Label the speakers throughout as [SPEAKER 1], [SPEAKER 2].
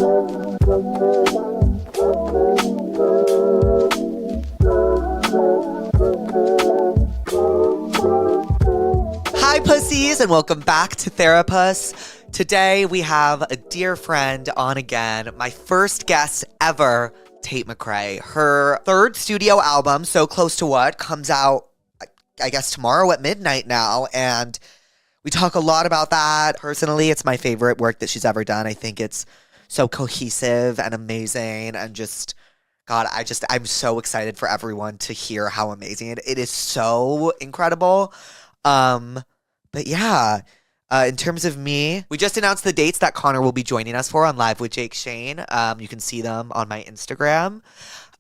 [SPEAKER 1] Hi, pussies, and welcome back to Therapuss. Today, we have a dear friend on again, my first guest ever, Tate McRae. Her third studio album, So Close to What, comes out, I guess, tomorrow at midnight now, and we talk a lot about that. Personally, it's my favorite work that she's ever done. I think it's so cohesive and amazing, and just, God, I'm so excited for everyone to hear how amazing it is. So incredible. But yeah, in terms of me, we just announced the dates that Connor will be joining us for on Live with Jake Shane. You can see them on my Instagram.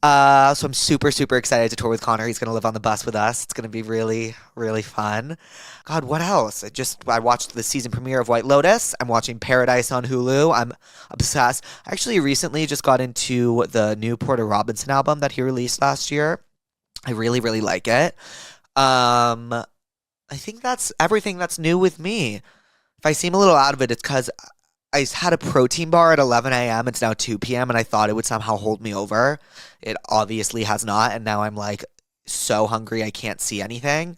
[SPEAKER 1] So I'm super, super excited to tour with Connor. He's going to live on the bus with us. It's going to be really, really fun. God, what else? I watched the season premiere of White Lotus. I'm watching Paradise on Hulu. I'm obsessed. I actually recently just got into the new Porter Robinson album that he released last year. I really, really like it. I think that's everything that's new with me. If I seem a little out of it, it's because I had a protein bar at 11 a.m. It's now 2 p.m. and I thought it would somehow hold me over. It obviously has not, and now I'm like so hungry I can't see anything.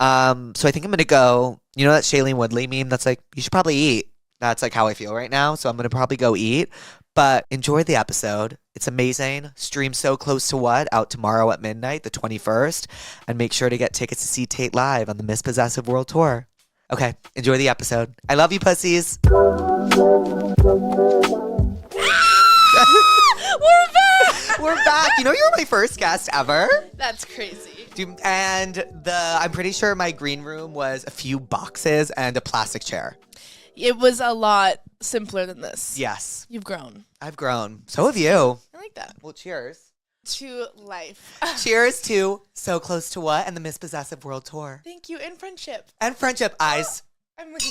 [SPEAKER 1] So I think I'm going to go, you know that Shailene Woodley meme that's like, you should probably eat. That's like how I feel right now, so I'm going to probably go eat. But enjoy the episode. It's amazing. Stream So Close to What out tomorrow at midnight, the 21st. And make sure to get tickets to see Tate live on the Missp Possessive World Tour. Okay, enjoy the episode. I love you, pussies.
[SPEAKER 2] We're back!
[SPEAKER 1] We're back. You know, you were my first guest ever.
[SPEAKER 2] That's crazy.
[SPEAKER 1] And I'm pretty sure my green room was a few boxes and a plastic chair.
[SPEAKER 2] It was a lot simpler than this.
[SPEAKER 1] Yes.
[SPEAKER 2] You've grown.
[SPEAKER 1] I've grown. So have you.
[SPEAKER 2] I like that.
[SPEAKER 1] Well, cheers.
[SPEAKER 2] To life.
[SPEAKER 1] Cheers to So Close to What and the Missp Possessive World Tour.
[SPEAKER 2] Thank you. And friendship.
[SPEAKER 1] And friendship, eyes.
[SPEAKER 2] I'm like...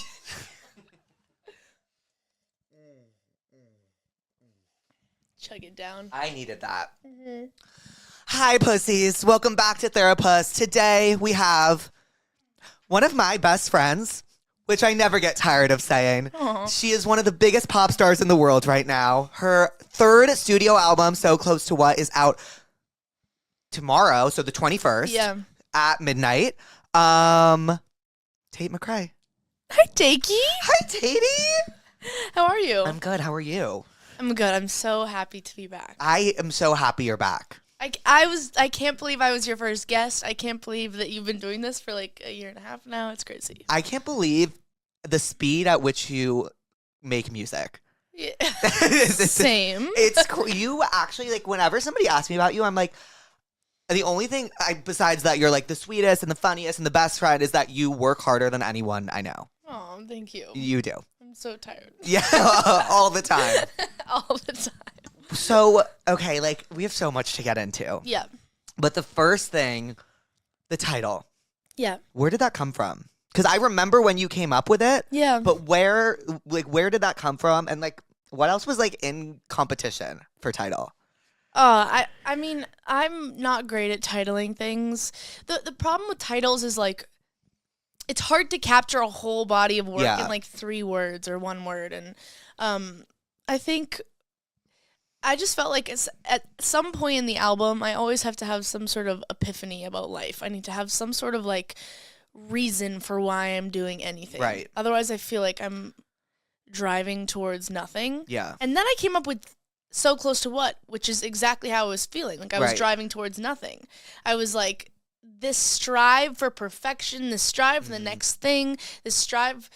[SPEAKER 2] Chug it down.
[SPEAKER 1] I needed that.
[SPEAKER 2] Mm-hmm.
[SPEAKER 1] Hi, pussies. Welcome back to Therapuss. Today, we have one of my best friends, which I never get tired of saying.
[SPEAKER 2] Aww.
[SPEAKER 1] She is one of the biggest pop stars in the world right now. Her third studio album, So Close to What, is out tomorrow, so the 21st, at midnight. Tate McRae.
[SPEAKER 2] Hi, Takey.
[SPEAKER 1] Hi, Tatey.
[SPEAKER 2] How are you?
[SPEAKER 1] I'm good. How are you?
[SPEAKER 2] I'm good. I'm so happy to be back.
[SPEAKER 1] I am so happy you're back.
[SPEAKER 2] I can't believe I was your first guest. I can't believe that you've been doing this for like a year and a half now. It's crazy.
[SPEAKER 1] I can't believe the speed at which you make music.
[SPEAKER 2] Yeah. Same.
[SPEAKER 1] You actually, like, whenever somebody asks me about you, I'm like, the only thing besides that you're like the sweetest and the funniest and the best friend is that you work harder than anyone I know.
[SPEAKER 2] Oh, thank you.
[SPEAKER 1] You do.
[SPEAKER 2] I'm so tired.
[SPEAKER 1] Yeah, all the time.
[SPEAKER 2] All the time.
[SPEAKER 1] So, okay, like, we have so much to get into.
[SPEAKER 2] Yeah.
[SPEAKER 1] But the first thing, the title.
[SPEAKER 2] Yeah.
[SPEAKER 1] Where did that come from? Because I remember when you came up with it.
[SPEAKER 2] Yeah.
[SPEAKER 1] But where did that come from? And, like, what else was, like, in competition for title?
[SPEAKER 2] I mean, I'm not great at titling things. The problem with titles is, like, it's hard to capture a whole body of work in, like, 3 words or 1 word. And I think... I just felt like at some point in the album, I always have to have some sort of epiphany about life. I need to have some sort of, like, reason for why I'm doing anything.
[SPEAKER 1] Right.
[SPEAKER 2] Otherwise, I feel like I'm driving towards nothing.
[SPEAKER 1] Yeah.
[SPEAKER 2] And then I came up with So Close to What, which is exactly how I was feeling. Like, I was driving towards nothing. I was like, this strive for perfection, this strive for the next thing, this strive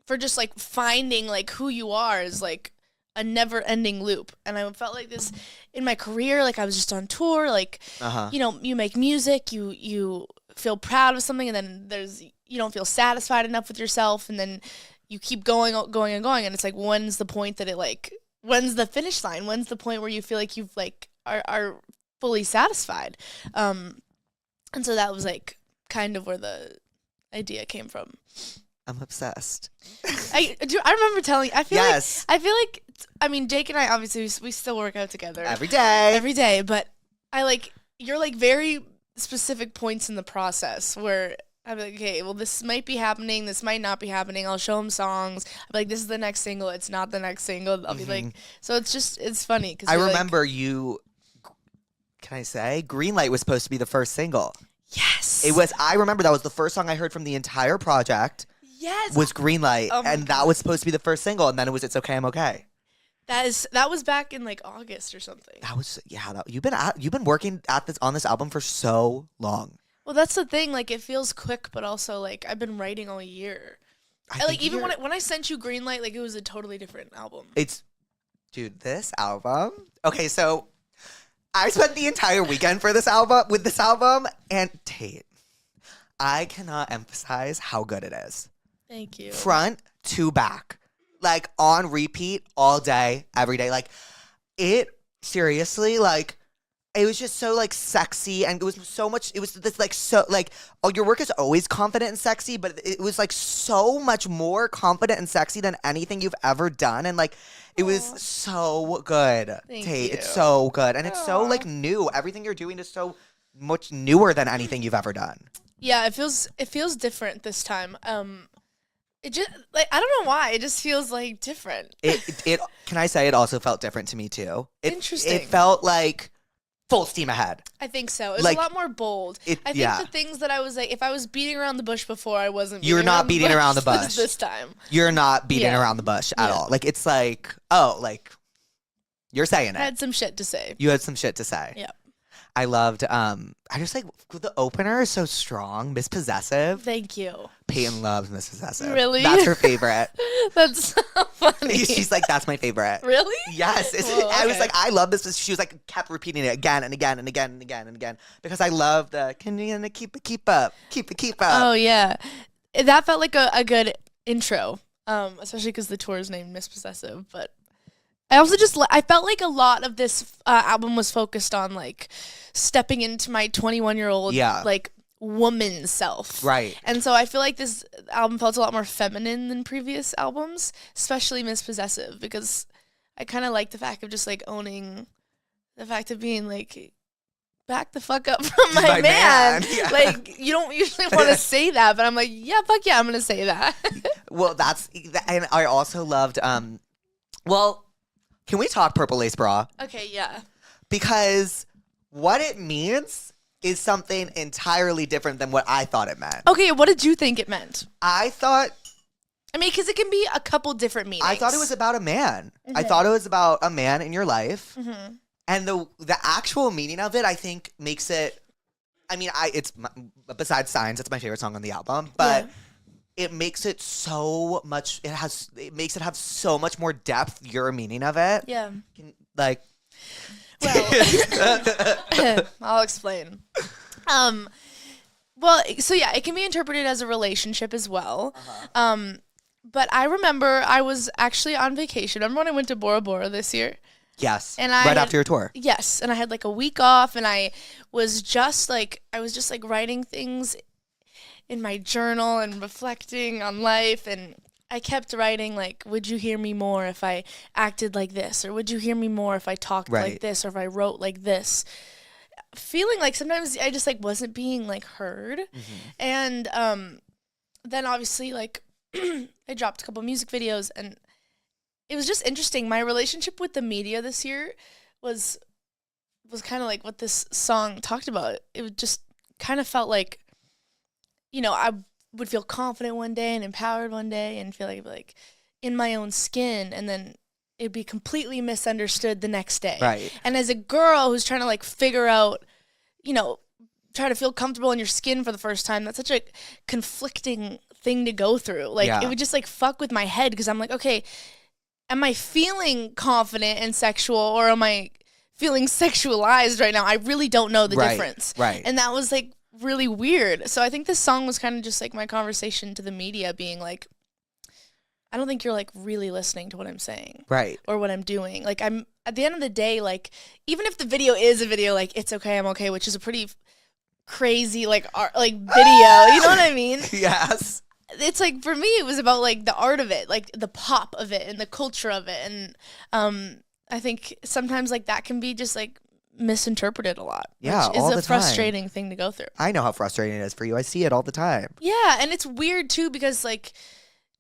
[SPEAKER 2] for just, like, finding, like, who you are is, like, a never-ending loop. And I felt like this in my career, like I was just on tour, like, you know, you make music, you feel proud of something, and then you don't feel satisfied enough with yourself, and then you keep going, and it's like, when's the point that when's the finish line? When's the point where you feel like you've, like, are fully satisfied? And so that was, like, kind of where the idea came from.
[SPEAKER 1] I'm obsessed.
[SPEAKER 2] I remember telling. I feel like. I mean, Jake and I obviously we still work out together
[SPEAKER 1] every day.
[SPEAKER 2] But you're like very specific points in the process where I'd be like, okay, well, this might be happening. This might not be happening. I'll show him songs. I'd be like, this is the next single. It's not the next single. I'll be like, so it's funny. Cause
[SPEAKER 1] I remember can I say? Greenlight was supposed to be the first single.
[SPEAKER 2] Yes.
[SPEAKER 1] It was, I remember that was the first song I heard from the entire project.
[SPEAKER 2] Yes.
[SPEAKER 1] Was Greenlight. And
[SPEAKER 2] God.
[SPEAKER 1] that was supposed to be the first single. And then it was It's Okay, I'm Okay.
[SPEAKER 2] That was back in like August or something.
[SPEAKER 1] That was, you've been working on this album for so long.
[SPEAKER 2] Well, that's the thing. Like, it feels quick, but also like I've been writing all year. Like, even when I sent you Greenlight, like it was a totally different album.
[SPEAKER 1] Dude, this album. Okay, so I spent the entire weekend with this album, and Tate, I cannot emphasize how good it is.
[SPEAKER 2] Thank you.
[SPEAKER 1] Front to back, like on repeat all day, every day. Like it seriously, like. It was just so, like, sexy, and it was so much, it was this, like, so, like, oh, your work is always confident and sexy, but it was, like, so much more confident and sexy than anything you've ever done, and, like, it was so good,
[SPEAKER 2] Thank
[SPEAKER 1] Tate.
[SPEAKER 2] you.
[SPEAKER 1] It's so good, and it's so, like, new. Everything you're doing is so much newer than anything you've ever done.
[SPEAKER 2] Yeah, it feels different this time. It just, like, I don't know why, it just feels, like, different.
[SPEAKER 1] It can I say it also felt different to me, too.
[SPEAKER 2] Interesting.
[SPEAKER 1] It felt like full steam ahead.
[SPEAKER 2] I think so. It was
[SPEAKER 1] like,
[SPEAKER 2] a lot more bold. I think the things that I was like, if I was beating around the bush before, I wasn't.
[SPEAKER 1] You're not beating around the bush
[SPEAKER 2] this time.
[SPEAKER 1] You're not beating around the bush at all. Like it's like, oh, like you're saying it.
[SPEAKER 2] I had some shit to say.
[SPEAKER 1] You had some shit to say.
[SPEAKER 2] Yeah.
[SPEAKER 1] I loved. I just like the opener is so strong. Miss Possessive.
[SPEAKER 2] Thank you.
[SPEAKER 1] Peyton loves Miss Possessive.
[SPEAKER 2] Really?
[SPEAKER 1] That's her favorite.
[SPEAKER 2] That's so funny.
[SPEAKER 1] She's like, that's my favorite.
[SPEAKER 2] Really?
[SPEAKER 1] Yes.
[SPEAKER 2] Whoa,
[SPEAKER 1] I was like, I love this. She was like, kept repeating it again and again and again and again and again because I love the can you keep up.
[SPEAKER 2] Oh yeah, that felt like a good intro. Especially because the tour is named Miss Possessive, but I also I felt like a lot of this album was focused on like stepping into my 21-year-old like woman self.
[SPEAKER 1] Right.
[SPEAKER 2] And so I feel like this album felt a lot more feminine than previous albums, especially Miss Possessive, because I kind of like the fact of just like owning the fact of being like back the fuck up from my man.
[SPEAKER 1] Yeah.
[SPEAKER 2] Like you don't usually want to say that, but I'm like, yeah, fuck yeah, I'm going to say that.
[SPEAKER 1] Well, and I also loved can we talk Purple Lace Bra?
[SPEAKER 2] Okay, yeah.
[SPEAKER 1] Because what it means is something entirely different than what I thought it meant.
[SPEAKER 2] Okay, what did you think it meant?
[SPEAKER 1] I
[SPEAKER 2] mean, because it can be a couple different meanings.
[SPEAKER 1] I thought it was about a man.
[SPEAKER 2] Mm-hmm.
[SPEAKER 1] I thought it was about a man in your life.
[SPEAKER 2] Mm-hmm.
[SPEAKER 1] And the actual meaning of it, I think, makes it, I mean, besides Signs, it's my favorite song on the album, but it makes it so much, it makes it have so much more depth, your meaning of it.
[SPEAKER 2] Yeah.
[SPEAKER 1] Like,
[SPEAKER 2] well, I'll explain. Well, so yeah, it can be interpreted as a relationship as well. Uh-huh. But I remember I was actually on vacation. Remember when I went to Bora Bora this year?
[SPEAKER 1] Yes.
[SPEAKER 2] And
[SPEAKER 1] after your tour.
[SPEAKER 2] Yes, and I had like a week off, and I was just like writing things in my journal and reflecting on life, and I kept writing like, would you hear me more if I acted like this, or would you hear me more if I talked like this, or if I wrote like this? Feeling like sometimes I just like wasn't being like heard. Mm-hmm. And then obviously like I dropped a couple music videos, and it was just interesting. My relationship with the media this year was kind of like what this song talked about. It just kind of felt like, you know, I would feel confident one day and empowered one day and feel like in my own skin, and then it'd be completely misunderstood the next day.
[SPEAKER 1] Right. And
[SPEAKER 2] as a girl who's trying to like figure out, you know, try to feel comfortable in your skin for the first time, that's such a conflicting thing to go through. Like it would just like fuck with my head, because I'm like, okay, am I feeling confident and sexual, or am I feeling sexualized right now? I really don't know the difference.
[SPEAKER 1] Right.
[SPEAKER 2] And that was like really weird. So I think this song was kind of just like my conversation to the media, being like, I don't think you're like really listening to what I'm saying. Right. Or what I'm doing. Like I'm at the end of the day, like even if the video is a video like It's Okay, I'm Okay, which is a pretty crazy like art, like video, you know what I mean?
[SPEAKER 1] Yes.
[SPEAKER 2] It's like for me it was about like the art of it, like the pop of it and the culture of it, and I think sometimes like that can be just like misinterpreted a lot.
[SPEAKER 1] Yeah,
[SPEAKER 2] which
[SPEAKER 1] all
[SPEAKER 2] is
[SPEAKER 1] the
[SPEAKER 2] a frustrating thing to go through.
[SPEAKER 1] I know how frustrating it is for you. I see it all the time.
[SPEAKER 2] Yeah, and it's weird too because like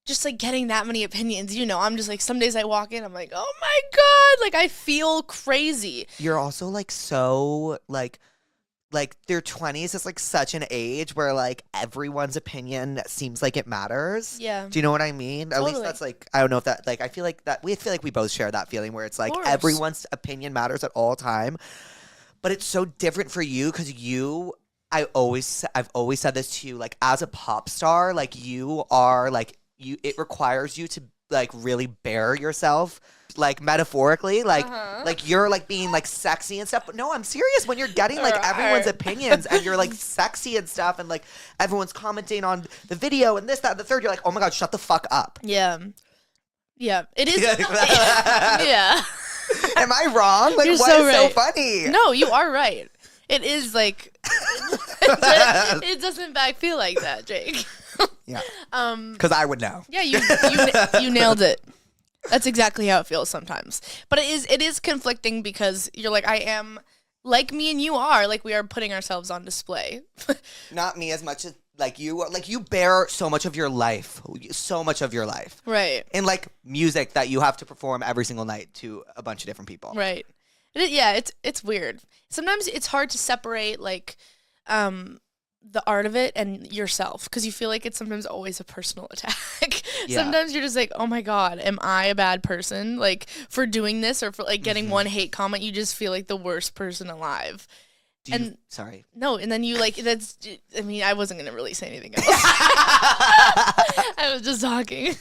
[SPEAKER 2] just like getting that many opinions, you know, I'm just like some days I walk in, I'm like, oh my God, like I feel crazy.
[SPEAKER 1] You're also like so like their 20s is like such an age where like everyone's opinion seems like it matters.
[SPEAKER 2] Yeah.
[SPEAKER 1] Do you know what I mean?
[SPEAKER 2] Totally.
[SPEAKER 1] At least that's like, I don't know if that, like, I feel like we both share that feeling where it's like everyone's opinion matters at all time. But it's so different for you because I've always said this to you, like as a pop star, like you are like, it requires you to like really bear yourself, like metaphorically, like like you're like being like sexy and stuff. But no, I'm serious. When you're getting like everyone's opinions and you're like sexy and stuff, and like everyone's commenting on the video and this, that, and the third, you're like, oh my God, shut the fuck up.
[SPEAKER 2] Yeah. It is. Yeah.
[SPEAKER 1] Am I wrong? Like,
[SPEAKER 2] You're
[SPEAKER 1] what
[SPEAKER 2] so
[SPEAKER 1] is
[SPEAKER 2] right.
[SPEAKER 1] so funny?
[SPEAKER 2] No, you are right. It is like it doesn't in fact feel like that, Jake.
[SPEAKER 1] Yeah. Because I would know.
[SPEAKER 2] Yeah, you nailed it. That's exactly how it feels sometimes. But it is conflicting because you're like, I am like me and you are, like we are putting ourselves on display.
[SPEAKER 1] Not me as much as like you bear so much of your life.
[SPEAKER 2] Right.
[SPEAKER 1] In like music that you have to perform every single night to a bunch of different people.
[SPEAKER 2] Right. It's weird. Sometimes it's hard to separate like the art of it and yourself because you feel like it's sometimes always a personal attack.
[SPEAKER 1] Yeah.
[SPEAKER 2] Sometimes you're just like, oh my God, am I a bad person like for doing this or for like getting one hate comment? You just feel like the worst person alive.
[SPEAKER 1] Sorry.
[SPEAKER 2] No, and then you like that's. I mean, I wasn't gonna really say anything else. I was just talking.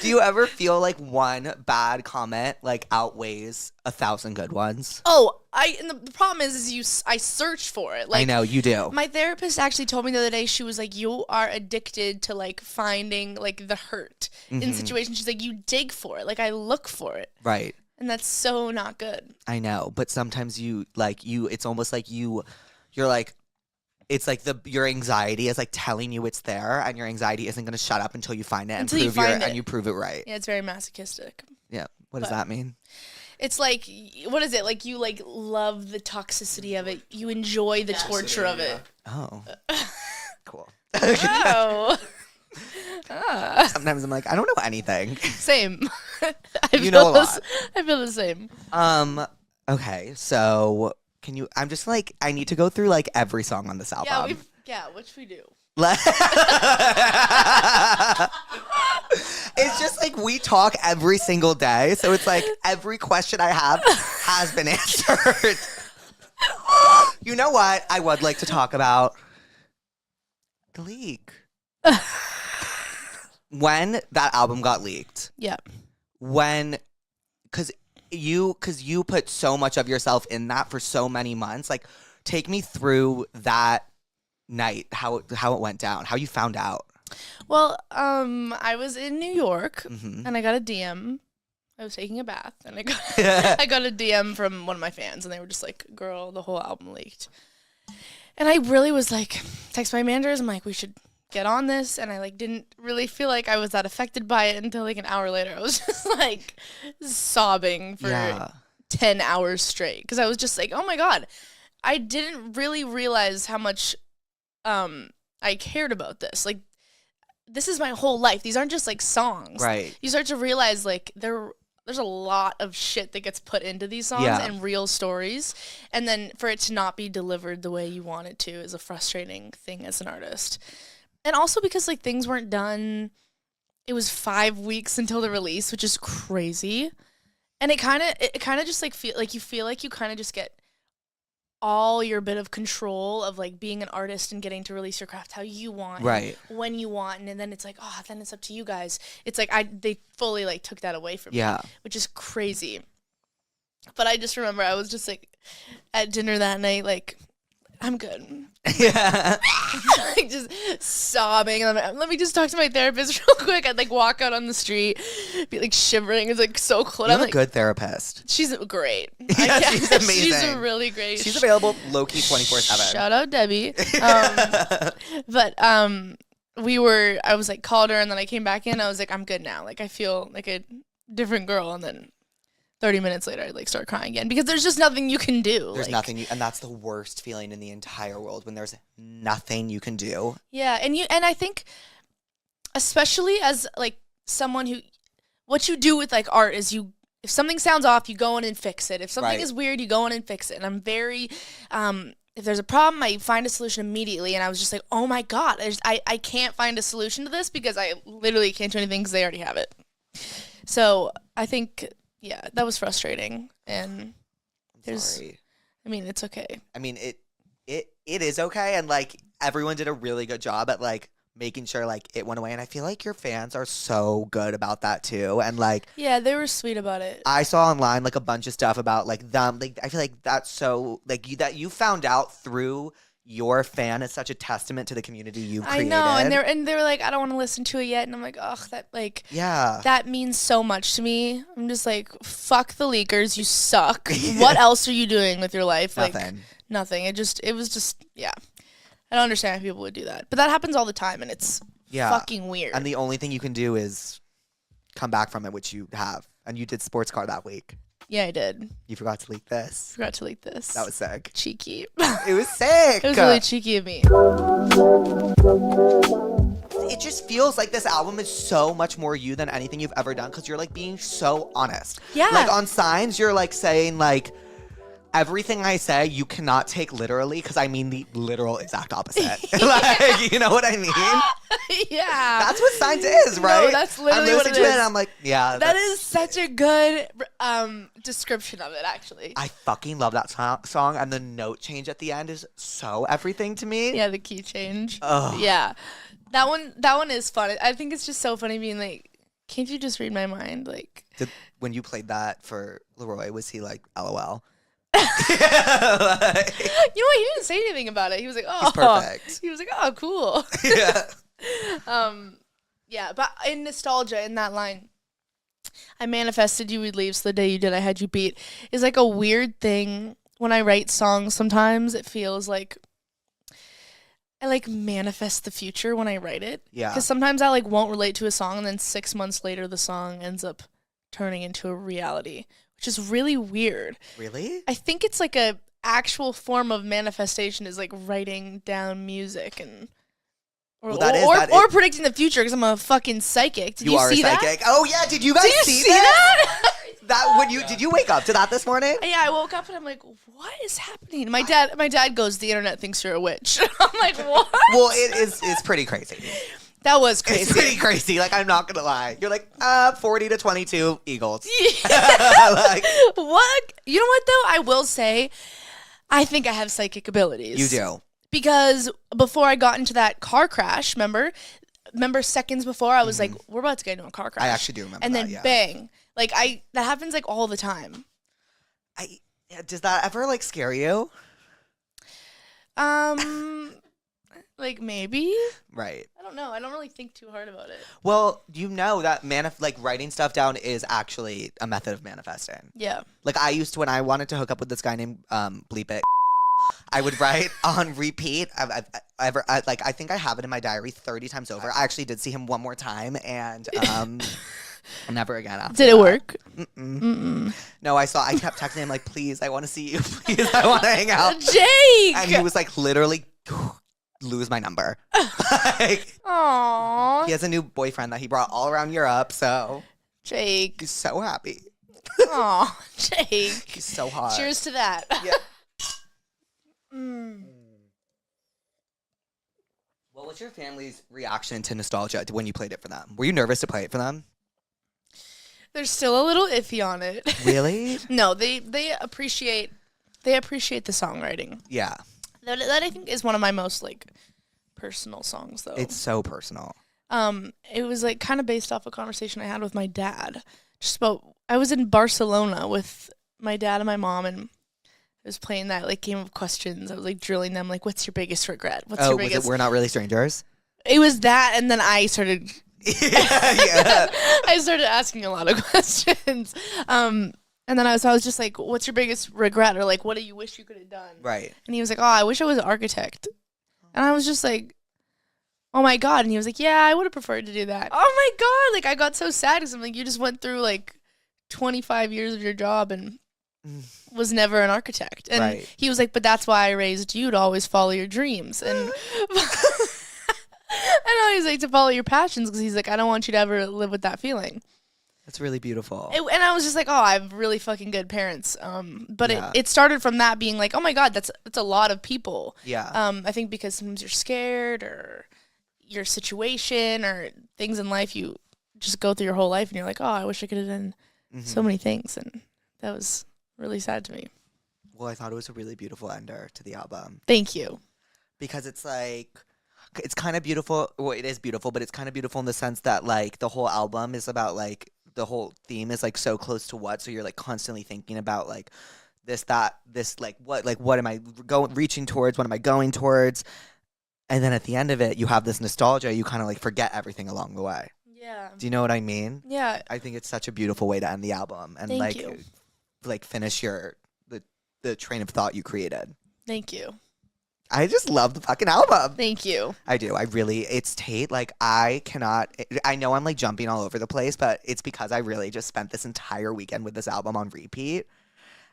[SPEAKER 1] Do you ever feel like one bad comment like outweighs 1,000 good ones?
[SPEAKER 2] Oh, and the problem is I search for it. Like,
[SPEAKER 1] I know you do.
[SPEAKER 2] My therapist actually told me the other day. She was like, "You are addicted to like finding like the hurt in situations." She's like, "You dig for it. Like I look for it."
[SPEAKER 1] Right.
[SPEAKER 2] And that's so not good.
[SPEAKER 1] I know, but sometimes it's almost like you're like, it's like your anxiety is like telling you it's there, and your anxiety isn't going to shut up until you find it and you prove it right.
[SPEAKER 2] Yeah, it's very masochistic.
[SPEAKER 1] Yeah. What does that mean?
[SPEAKER 2] It's like, what is it? Like you like love the toxicity of it. You enjoy the torture of it.
[SPEAKER 1] Oh. Cool.
[SPEAKER 2] Oh.
[SPEAKER 1] Sometimes I'm like, I don't know anything.
[SPEAKER 2] Same. I feel the same.
[SPEAKER 1] Okay, so can you? I'm just like, I need to go through like every song on this album.
[SPEAKER 2] Which we do.
[SPEAKER 1] It's just like we talk every single day, so it's like every question I have has been answered. You know what? I would like to talk about the leak. When that album got leaked.
[SPEAKER 2] Yeah.
[SPEAKER 1] Because you put so much of yourself in that for so many months. Like, take me through that night, how it went down, how you found out.
[SPEAKER 2] Well, I was in New York and I got a DM. I was taking a bath and I got a DM from one of my fans and they were just like, "Girl, the whole album leaked." And I really was like, text my managers. I'm like, we should get on this, and I like didn't really feel like I was that affected by it until like an hour later. I was just like sobbing for 10 hours straight because I was just like, oh my God, I didn't really realize how much I cared about this. Like, this is my whole life. These aren't just like songs.
[SPEAKER 1] Right.
[SPEAKER 2] You start to realize like there's a lot of shit that gets put into these songs and real stories, and then for it to not be delivered the way you want it to is a frustrating thing as an artist. And also because like things weren't done, it was 5 weeks until the release, which is crazy. And it kind of just like feel like you kind of just get all your bit of control of like being an artist and getting to release your craft how you want,
[SPEAKER 1] right?
[SPEAKER 2] When you want, and then it's like, oh, then it's up to you guys. It's like they fully like took that away from me, which is crazy. But I just remember I was just like at dinner that night, like, I'm good.
[SPEAKER 1] Yeah.
[SPEAKER 2] Like just sobbing. And I'm like, let me just talk to my therapist real quick. I'd like walk out on the street, be like shivering. It's like so cold.
[SPEAKER 1] You're
[SPEAKER 2] I'm
[SPEAKER 1] a
[SPEAKER 2] like,
[SPEAKER 1] good therapist.
[SPEAKER 2] She's great.
[SPEAKER 1] Yeah, she's amazing.
[SPEAKER 2] She's really great.
[SPEAKER 1] She's available low-key 24/7.
[SPEAKER 2] Shout out Debbie. But I was like called her, and then I came back in. I was like, I'm good now. Like I feel like a different girl. And then 30 minutes later, I'd like start crying again because there's just nothing you can do.
[SPEAKER 1] There's nothing, and that's the worst feeling in the entire world when there's nothing you can do.
[SPEAKER 2] Yeah, and I think, especially as like someone who, what you do with like art is if something sounds off, you go in and fix it. If something is weird, you go in and fix it. And I'm very, if there's a problem, I find a solution immediately. And I was just like, oh my God, I can't find a solution to this because I literally can't do anything because they already have it. So I think, yeah, that was frustrating. And
[SPEAKER 1] Sorry.
[SPEAKER 2] I mean, it's okay.
[SPEAKER 1] I mean, it is okay. And like everyone did a really good job at like making sure like it went away. And I feel like your fans are so good about that too. And like,
[SPEAKER 2] yeah, they were sweet about it.
[SPEAKER 1] I saw online like a bunch of stuff about like them. Like I feel like that's so like that you found out through your fan is such a testament to the community you created.
[SPEAKER 2] I know, and they were like, I don't want to listen to it yet, and I'm like, ugh, that like,
[SPEAKER 1] yeah,
[SPEAKER 2] that means so much to me. I'm just like, fuck the leakers, you suck. What else are you doing with your life?
[SPEAKER 1] Nothing.
[SPEAKER 2] Like, nothing. It was just, yeah. I don't understand how people would do that, but that happens all the time, and it's fucking weird.
[SPEAKER 1] And the only thing you can do is come back from it, which you have, and you did sports car that week.
[SPEAKER 2] Yeah, I did.
[SPEAKER 1] You forgot to leak this.
[SPEAKER 2] Forgot to leak this.
[SPEAKER 1] That was sick.
[SPEAKER 2] Cheeky.
[SPEAKER 1] It was sick.
[SPEAKER 2] It was really cheeky of me.
[SPEAKER 1] It just feels like this album is so much more you than anything you've ever done because you're like being so honest.
[SPEAKER 2] Yeah.
[SPEAKER 1] Like on Signs, you're like saying like, everything I say, you cannot take literally because I mean the literal exact opposite. Like, you know what I mean?
[SPEAKER 2] Yeah.
[SPEAKER 1] That's what Signs is, right?
[SPEAKER 2] No, that's literally what it is.
[SPEAKER 1] I'm listening to it and I'm like, yeah.
[SPEAKER 2] That is such a good description of it, actually.
[SPEAKER 1] I fucking love that song, and the note change at the end is so everything to me.
[SPEAKER 2] Yeah, the key change.
[SPEAKER 1] Ugh.
[SPEAKER 2] Yeah. That one is fun. I think it's just so funny being like, can't you just read my mind? Like,
[SPEAKER 1] when you played that for Leroy, was he like, LOL?
[SPEAKER 2] Like, you know what? He didn't say anything about it. He was like, "Oh,
[SPEAKER 1] he's perfect."
[SPEAKER 2] He was like, "Oh, cool."
[SPEAKER 1] Yeah.
[SPEAKER 2] Yeah. But in nostalgia, in that line, I manifested you would leave, so the day you did, I had you beat. Is like a weird thing when I write songs. Sometimes it feels like I like manifest the future when I write it.
[SPEAKER 1] Yeah.
[SPEAKER 2] Because sometimes I like won't relate to a song, and then 6 months later, the song ends up turning into a reality. Which is really weird.
[SPEAKER 1] Really?
[SPEAKER 2] I think it's like a actual form of manifestation is like writing down music and or predicting the future because I'm a fucking psychic. Did you see that?
[SPEAKER 1] You are a psychic. Oh yeah, did you guys see that? Did you wake up to that this morning?
[SPEAKER 2] Yeah, I woke up and I'm like, what is happening? My dad goes, the internet thinks you're a witch. I'm like, what?
[SPEAKER 1] Well, it's pretty crazy.
[SPEAKER 2] That was crazy.
[SPEAKER 1] It's pretty crazy. Like, I'm not gonna lie. You're like, 40 to 22 Eagles.
[SPEAKER 2] Like, what? You know what though? I will say, I think I have psychic abilities.
[SPEAKER 1] You do.
[SPEAKER 2] Because before I got into that car crash, remember seconds before, I was like, we're about to get into a car crash.
[SPEAKER 1] I actually do remember
[SPEAKER 2] and
[SPEAKER 1] that,
[SPEAKER 2] then
[SPEAKER 1] yeah.
[SPEAKER 2] bang. Like, that happens like all the time.
[SPEAKER 1] Does that ever like scare you?
[SPEAKER 2] Like maybe.
[SPEAKER 1] Right.
[SPEAKER 2] I don't know. I don't really think too hard about it.
[SPEAKER 1] Well, you know that like writing stuff down is actually a method of manifesting.
[SPEAKER 2] Yeah.
[SPEAKER 1] Like I used to, when I wanted to hook up with this guy named Bleep It, I would write on repeat. I think I have it in my diary 30 times over. I actually did see him one more time, and never again after
[SPEAKER 2] Did it work?
[SPEAKER 1] No, I kept texting him like, please, I want to see you. Please, I want to hang out.
[SPEAKER 2] Jake!
[SPEAKER 1] And he was like, literally, lose my number. Like,
[SPEAKER 2] aww.
[SPEAKER 1] he has a new boyfriend that he brought all around Europe, so
[SPEAKER 2] Jake.
[SPEAKER 1] he's so happy.
[SPEAKER 2] Aw, Jake.
[SPEAKER 1] He's so hot.
[SPEAKER 2] Cheers to that.
[SPEAKER 1] Yeah. What was your family's reaction to Nostalgia when you played it for them? Were you nervous to play it for them?
[SPEAKER 2] They're still a little iffy on it.
[SPEAKER 1] Really?
[SPEAKER 2] No, they appreciate the songwriting.
[SPEAKER 1] Yeah.
[SPEAKER 2] That I think is one of my most like personal songs though.
[SPEAKER 1] It's so personal.
[SPEAKER 2] It was like kind of based off a conversation I had with my dad. Just about I was in Barcelona with my dad and my mom, and I was playing that like game of questions. I was like drilling them like, what's your biggest regret? What's your biggest?
[SPEAKER 1] Was it We're Not Really Strangers?
[SPEAKER 2] It was that, and then I started
[SPEAKER 1] yeah.
[SPEAKER 2] I started asking a lot of questions. And then I was just like, what's your biggest regret? Or like, what do you wish you could have done?
[SPEAKER 1] Right.
[SPEAKER 2] And he was like, oh, I wish I was an architect. And I was just like, oh my God. And he was like, yeah, I would have preferred to do that. Oh my God. Like, I got so sad because I'm like, you just went through like 25 years of your job and was never an architect. And he was like, but that's why I raised you to always follow your dreams. And and I was like, to follow your passions, because he's like, I don't want you to ever live with that feeling.
[SPEAKER 1] That's really beautiful.
[SPEAKER 2] And I was just like, oh, I have really fucking good parents. But it started from that being like, oh my God, that's a lot of people.
[SPEAKER 1] Yeah.
[SPEAKER 2] I think because sometimes you're scared, or your situation or things in life, you just go through your whole life and you're like, oh, I wish I could have done so many things. And that was really sad to me.
[SPEAKER 1] Well, I thought it was a really beautiful ender to the album.
[SPEAKER 2] Thank you.
[SPEAKER 1] Because it's like, it's kind of beautiful. Well, it is beautiful, but it's kind of beautiful in the sense that like the whole album is about like, the whole theme is like so close to what, so you're like constantly thinking about like this, that, this, like what am I reaching towards, what am I going towards, and then at the end of it you have this nostalgia, you kind of like forget everything along the way.
[SPEAKER 2] Yeah.
[SPEAKER 1] Do you know what I mean?
[SPEAKER 2] Yeah.
[SPEAKER 1] I think it's such a beautiful way to end the album and
[SPEAKER 2] Thank you.
[SPEAKER 1] like finish the train of thought you created.
[SPEAKER 2] Thank you.
[SPEAKER 1] I just love the fucking album.
[SPEAKER 2] Thank you.
[SPEAKER 1] I do. It's Tate. Like, I know I'm like jumping all over the place, but it's because I really just spent this entire weekend with this album on repeat.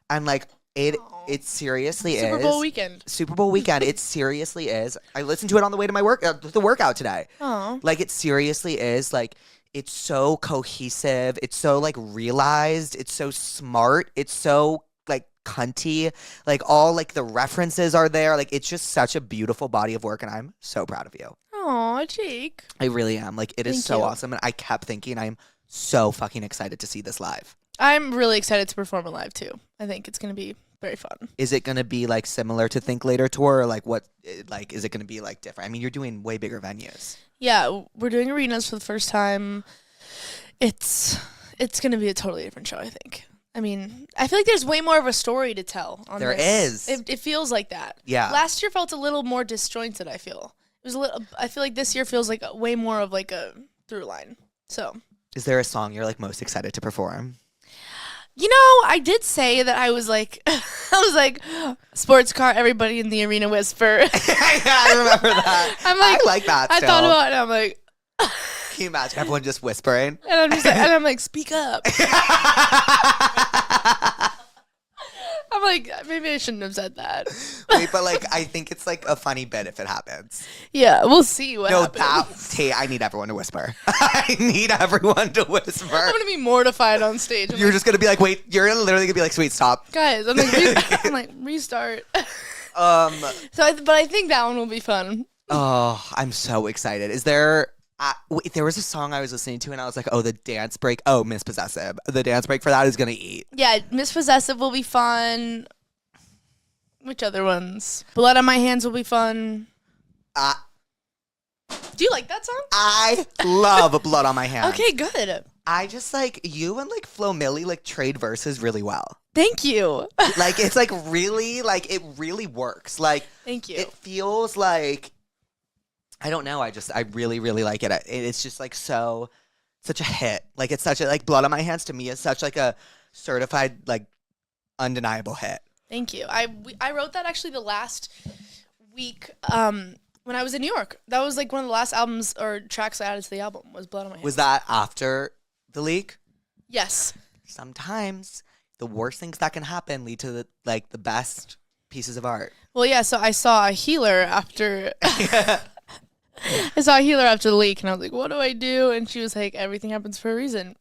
[SPEAKER 1] And like, it seriously is.
[SPEAKER 2] Super Bowl weekend.
[SPEAKER 1] Super Bowl weekend. It seriously is. I listened to it on the way to my the workout today.
[SPEAKER 2] Oh.
[SPEAKER 1] Like, it seriously is. Like, it's so cohesive. It's so like realized. It's so smart. It's so like cunty, like all like the references are there, like it's just such a beautiful body of work, and I'm so proud of you.
[SPEAKER 2] Aw, Jake.
[SPEAKER 1] I really am. Like, it is so awesome, and I kept thinking I'm so fucking excited to see this live.
[SPEAKER 2] I'm really excited to perform it live too. I think it's gonna be very fun.
[SPEAKER 1] Is it gonna be like similar to Think Later tour, or like what, like is it gonna be like different? I mean, you're doing way bigger venues.
[SPEAKER 2] Yeah, we're doing arenas for the first time. It's gonna be a totally different show, I think. I mean, I feel like there's way more of a story to tell on
[SPEAKER 1] there
[SPEAKER 2] this.
[SPEAKER 1] Is.
[SPEAKER 2] It feels like that.
[SPEAKER 1] Yeah.
[SPEAKER 2] Last year felt a little more disjointed, I feel. It was a little. I feel like this year feels like way more of like a through line. So. Is
[SPEAKER 1] there a song you're like most excited to perform?
[SPEAKER 2] You know, I did say that I was like, sports car, everybody in the arena whisper.
[SPEAKER 1] Yeah, I remember that.
[SPEAKER 2] I
[SPEAKER 1] like that still.
[SPEAKER 2] I thought about it, and I'm like.
[SPEAKER 1] Can you imagine everyone just whispering?
[SPEAKER 2] And I'm like, speak up. I'm like, maybe I shouldn't have said that.
[SPEAKER 1] Wait, but like, I think it's like a funny bit if it happens.
[SPEAKER 2] Yeah, we'll see what happens.
[SPEAKER 1] Tate, I need everyone to whisper. I need everyone to whisper.
[SPEAKER 2] I'm gonna be mortified on stage.
[SPEAKER 1] You're just gonna be like, wait, you're literally gonna be like, sweet, stop.
[SPEAKER 2] Guys, I'm like, restart. But I think that one will be fun.
[SPEAKER 1] Oh, I'm so excited. Is there... there was a song I was listening to and I was like, oh, the dance break. Oh, Missp Possessive. The dance break for that is going to eat.
[SPEAKER 2] Yeah, Missp Possessive will be fun. Which other ones? Blood on My Hands will be fun. Do you like that song?
[SPEAKER 1] I love Blood on My Hands.
[SPEAKER 2] Okay, good.
[SPEAKER 1] I just like, you and like Flo Milli like trade verses really well.
[SPEAKER 2] Thank you.
[SPEAKER 1] Like, it's like really, like it really works. Like,
[SPEAKER 2] thank you.
[SPEAKER 1] It feels like, I don't know. I really, really like it. It's just like such a hit. Like, it's such a, like, Blood on My Hands to me is such like a certified, like, undeniable hit.
[SPEAKER 2] Thank you. I wrote that actually the last week when I was in New York. That was like one of the last albums or tracks I added to the album was Blood on My Hands.
[SPEAKER 1] Was that after the leak?
[SPEAKER 2] Yes. Sometimes
[SPEAKER 1] the worst things that can happen lead to the best pieces of art.
[SPEAKER 2] Well, yeah. So I saw a healer after. I saw a healer after the leak, and I was like, what do I do? And she was like, everything happens for a reason.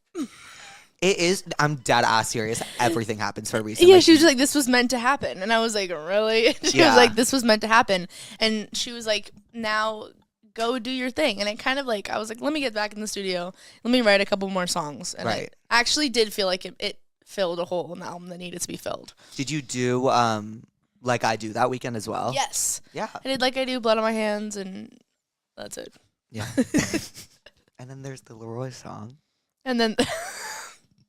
[SPEAKER 1] It is. I'm dead ass serious. Everything happens for a reason.
[SPEAKER 2] Yeah, like, she was like, this was meant to happen. And I was like, really? She was like, this was meant to happen. And she was like, now go do your thing. And it kind of like, I was like, let me get back in the studio. Let me write a couple more songs. And I actually did feel like it filled a hole in the album that needed to be filled.
[SPEAKER 1] Did you do Like I Do that weekend as well?
[SPEAKER 2] Yes.
[SPEAKER 1] Yeah.
[SPEAKER 2] I did Like I Do, Blood on My Hands, and that's it.
[SPEAKER 1] Yeah. And then there's the Leroy song.
[SPEAKER 2] And then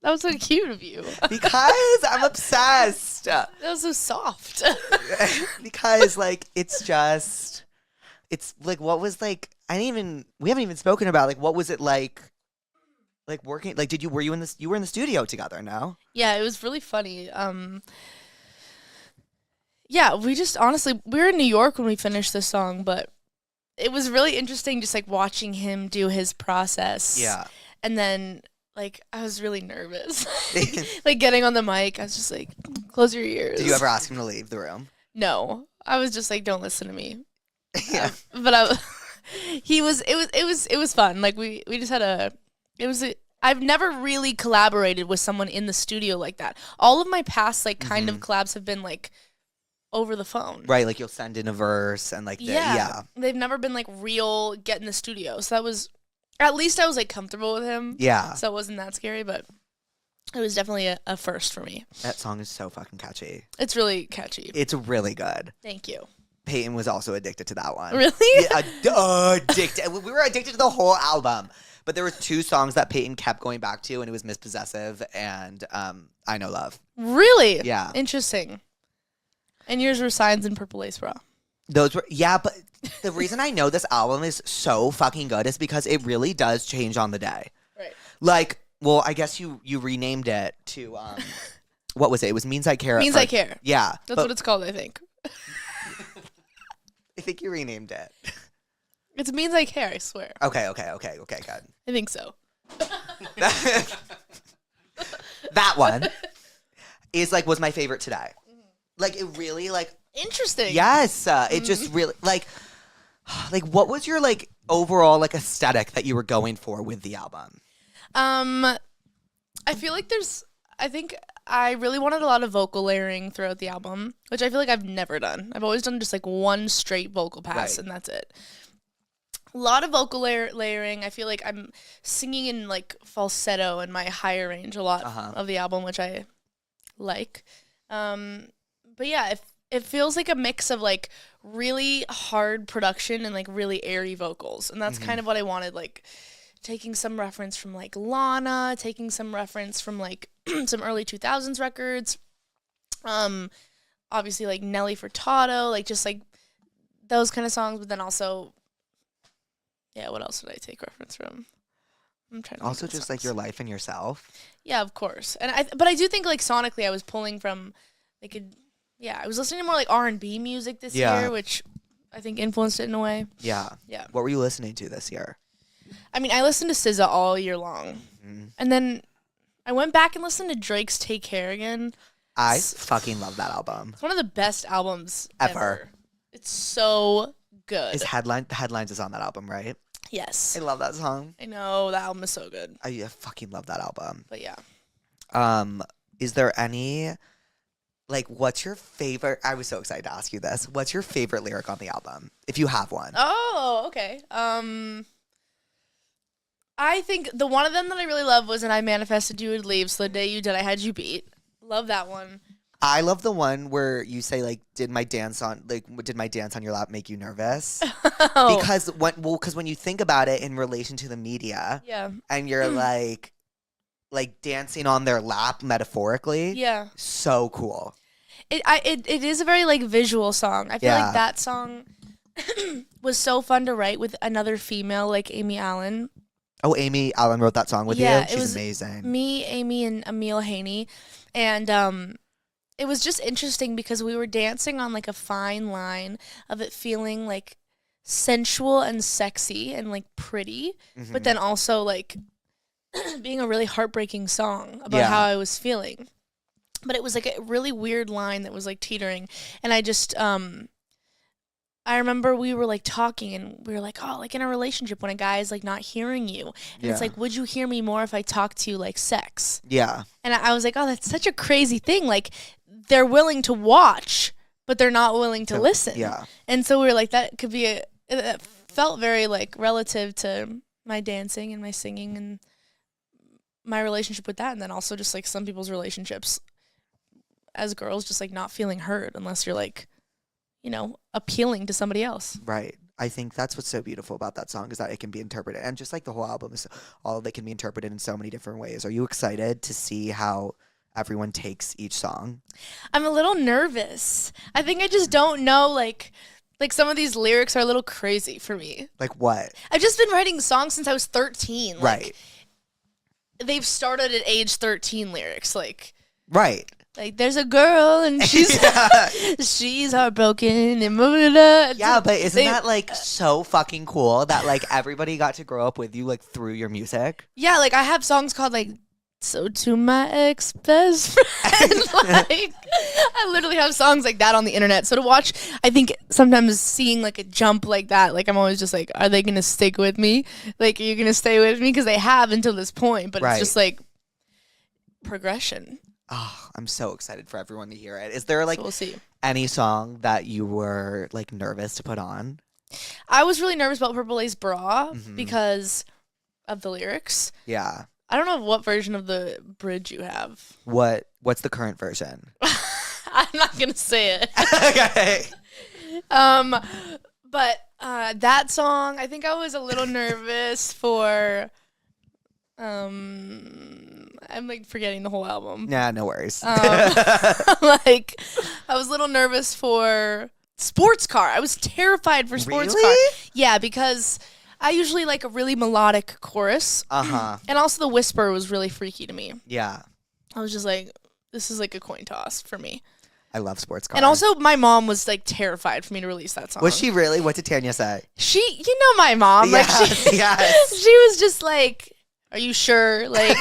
[SPEAKER 2] that was so cute of you.
[SPEAKER 1] Because I'm obsessed.
[SPEAKER 2] That was so soft.
[SPEAKER 1] Because like it's like what was like we haven't even spoken about like what was it like working like you were in the studio together, no?
[SPEAKER 2] Yeah, it was really funny. Yeah, we just honestly we were in New York when we finished this song, but it was really interesting just like watching him do his process.
[SPEAKER 1] Yeah.
[SPEAKER 2] And then like I was really nervous. Like getting on the mic, I was just like, close your ears.
[SPEAKER 1] Did you ever ask him to leave the room?
[SPEAKER 2] No. I was just like, don't listen to me.
[SPEAKER 1] Yeah.
[SPEAKER 2] But it was fun. Like we just had I've never really collaborated with someone in the studio like that. All of my past like kind of collabs have been like over the phone.
[SPEAKER 1] Right, like you'll send in a verse and like yeah.
[SPEAKER 2] They've never been like real get in the studio. So that was, at least I was like comfortable with him.
[SPEAKER 1] Yeah.
[SPEAKER 2] So it wasn't that scary, but it was definitely a first for me.
[SPEAKER 1] That song is so fucking catchy.
[SPEAKER 2] It's really catchy.
[SPEAKER 1] It's really good.
[SPEAKER 2] Thank you.
[SPEAKER 1] Peyton was also addicted to that one.
[SPEAKER 2] Really?
[SPEAKER 1] Yeah, addicted. We were addicted to the whole album. But there were 2 songs that Peyton kept going back to, and it was Missp Possessive and I Know Love.
[SPEAKER 2] Really?
[SPEAKER 1] Yeah.
[SPEAKER 2] Interesting. And yours were Signs and Purple Lace Bra.
[SPEAKER 1] Those were, yeah, but the reason I know this album is so fucking good is because it really does change on the day. Right. Like, well, I guess you renamed it to, what was it? It was Means I Care.
[SPEAKER 2] Means I Care.
[SPEAKER 1] Yeah.
[SPEAKER 2] That's what it's called, I think.
[SPEAKER 1] I think you renamed it.
[SPEAKER 2] It means I care, I swear.
[SPEAKER 1] Okay, good.
[SPEAKER 2] I think so.
[SPEAKER 1] That one is like, was my favorite today. Like, it really, like.
[SPEAKER 2] Interesting.
[SPEAKER 1] Yes. It just really, like, what was your, like, overall, like, aesthetic that you were going for with the album?
[SPEAKER 2] I feel like I think I really wanted a lot of vocal layering throughout the album, which I feel like I've never done. I've always done just, like, one straight vocal pass, and that's it. A lot of vocal layering. I feel like I'm singing in like falsetto in my higher range a lot of the album, which I like. But yeah, it feels like a mix of like really hard production and like really airy vocals. And that's kind of what I wanted, like taking some reference from like Lana, taking some reference from like some early 2000s records. Obviously like Nelly Furtado, like just like those kind of songs, but then also, yeah, what else would I take reference from? I'm trying to
[SPEAKER 1] also just songs. Like your life and yourself.
[SPEAKER 2] Yeah, of course. But I do think like sonically I was pulling from like I was listening to more like R&B music this year, which I think influenced it in a way.
[SPEAKER 1] Yeah. Yeah. What were you listening to this year?
[SPEAKER 2] I mean, I listened to SZA all year long. And then I went back and listened to Drake's Take Care again.
[SPEAKER 1] I fucking love that album.
[SPEAKER 2] It's one of the best albums ever. It's so good.
[SPEAKER 1] The Headlines is on that album, right?
[SPEAKER 2] Yes.
[SPEAKER 1] I love that song.
[SPEAKER 2] I know, that album is so good.
[SPEAKER 1] I fucking love that album.
[SPEAKER 2] But yeah.
[SPEAKER 1] Is there any, like, what's your favorite, I was so excited to ask you this. What's your favorite lyric on the album, if you have one?
[SPEAKER 2] Oh, okay. I think the one of them that I really love was, and I manifested you would leave, so the day you did, I had you beat. Love that one.
[SPEAKER 1] I love the one where you say, like, did my dance on your lap make you nervous?
[SPEAKER 2] Oh.
[SPEAKER 1] Because when you think about it in relation to the media, and you're like dancing on their lap metaphorically, so cool.
[SPEAKER 2] It is a very like visual song. I feel like that song was so fun to write with another female like Amy Allen.
[SPEAKER 1] Oh, Amy Allen wrote that song with you? She's amazing.
[SPEAKER 2] Me, Amy, and Emil Haney, and it was just interesting because we were dancing on like a fine line of it feeling like sensual and sexy and like pretty, but then also like being a really heartbreaking song about how I was feeling. But it was like a really weird line that was like teetering. And I just, I remember we were like talking and we were like, oh, like in a relationship when a guy is like not hearing you. And it's like, would you hear me more if I talked to you like sex? Yeah. And I was like, oh, that's such a crazy thing. Like they're willing to watch, but they're not willing to listen. Yeah. And so we were like, that could be it felt very like relative to my dancing and my singing and my relationship with that. And then also just like some people's relationships as girls, just like not feeling heard unless you're like, you know, appealing to somebody else.
[SPEAKER 1] Right. I think that's what's so beautiful about that song is that it can be interpreted. And just like the whole album, is all of it can be interpreted in so many different ways. Are you excited to see how everyone takes each song?
[SPEAKER 2] I'm a little nervous. I think I just don't know, like some of these lyrics are a little crazy for me.
[SPEAKER 1] Like what?
[SPEAKER 2] I've just been writing songs since I was 13. Like,
[SPEAKER 1] right.
[SPEAKER 2] They've started at age 13 lyrics. Like.
[SPEAKER 1] Right.
[SPEAKER 2] Like, there's a girl and she's she's heartbroken and
[SPEAKER 1] yeah, but isn't that like so fucking cool that like everybody got to grow up with you like through your music?
[SPEAKER 2] Yeah, like I have songs called like "So to My Ex Best Friend." Like I literally have songs like that on the internet. So to watch, I think sometimes seeing like a jump like that, like I'm always just like, are they gonna stick with me? Like, are you gonna stay with me? Because they have until this point, but it's just like progression.
[SPEAKER 1] Oh, I'm so excited for everyone to hear it. Is there like
[SPEAKER 2] So we'll see.
[SPEAKER 1] any song that you were like nervous to put on?
[SPEAKER 2] I was really nervous about Purple Lace Bra because of the lyrics.
[SPEAKER 1] Yeah.
[SPEAKER 2] I don't know what version of the bridge you have.
[SPEAKER 1] What's the current version?
[SPEAKER 2] I'm not gonna say it.
[SPEAKER 1] Okay.
[SPEAKER 2] But that song, I think I was a little nervous for. I'm like forgetting the whole album.
[SPEAKER 1] Nah, no worries.
[SPEAKER 2] Like I was a little nervous for Sports Car. I was terrified for Sports Car. Yeah, because I usually like a really melodic chorus. And also the whisper was really freaky to me.
[SPEAKER 1] Yeah.
[SPEAKER 2] I was just like, this is like a coin toss for me.
[SPEAKER 1] I love Sports Car.
[SPEAKER 2] And also my mom was like terrified for me to release that song.
[SPEAKER 1] Was she really? What did Tanya say?
[SPEAKER 2] You know my mom. Like she was just like, are you sure? Like,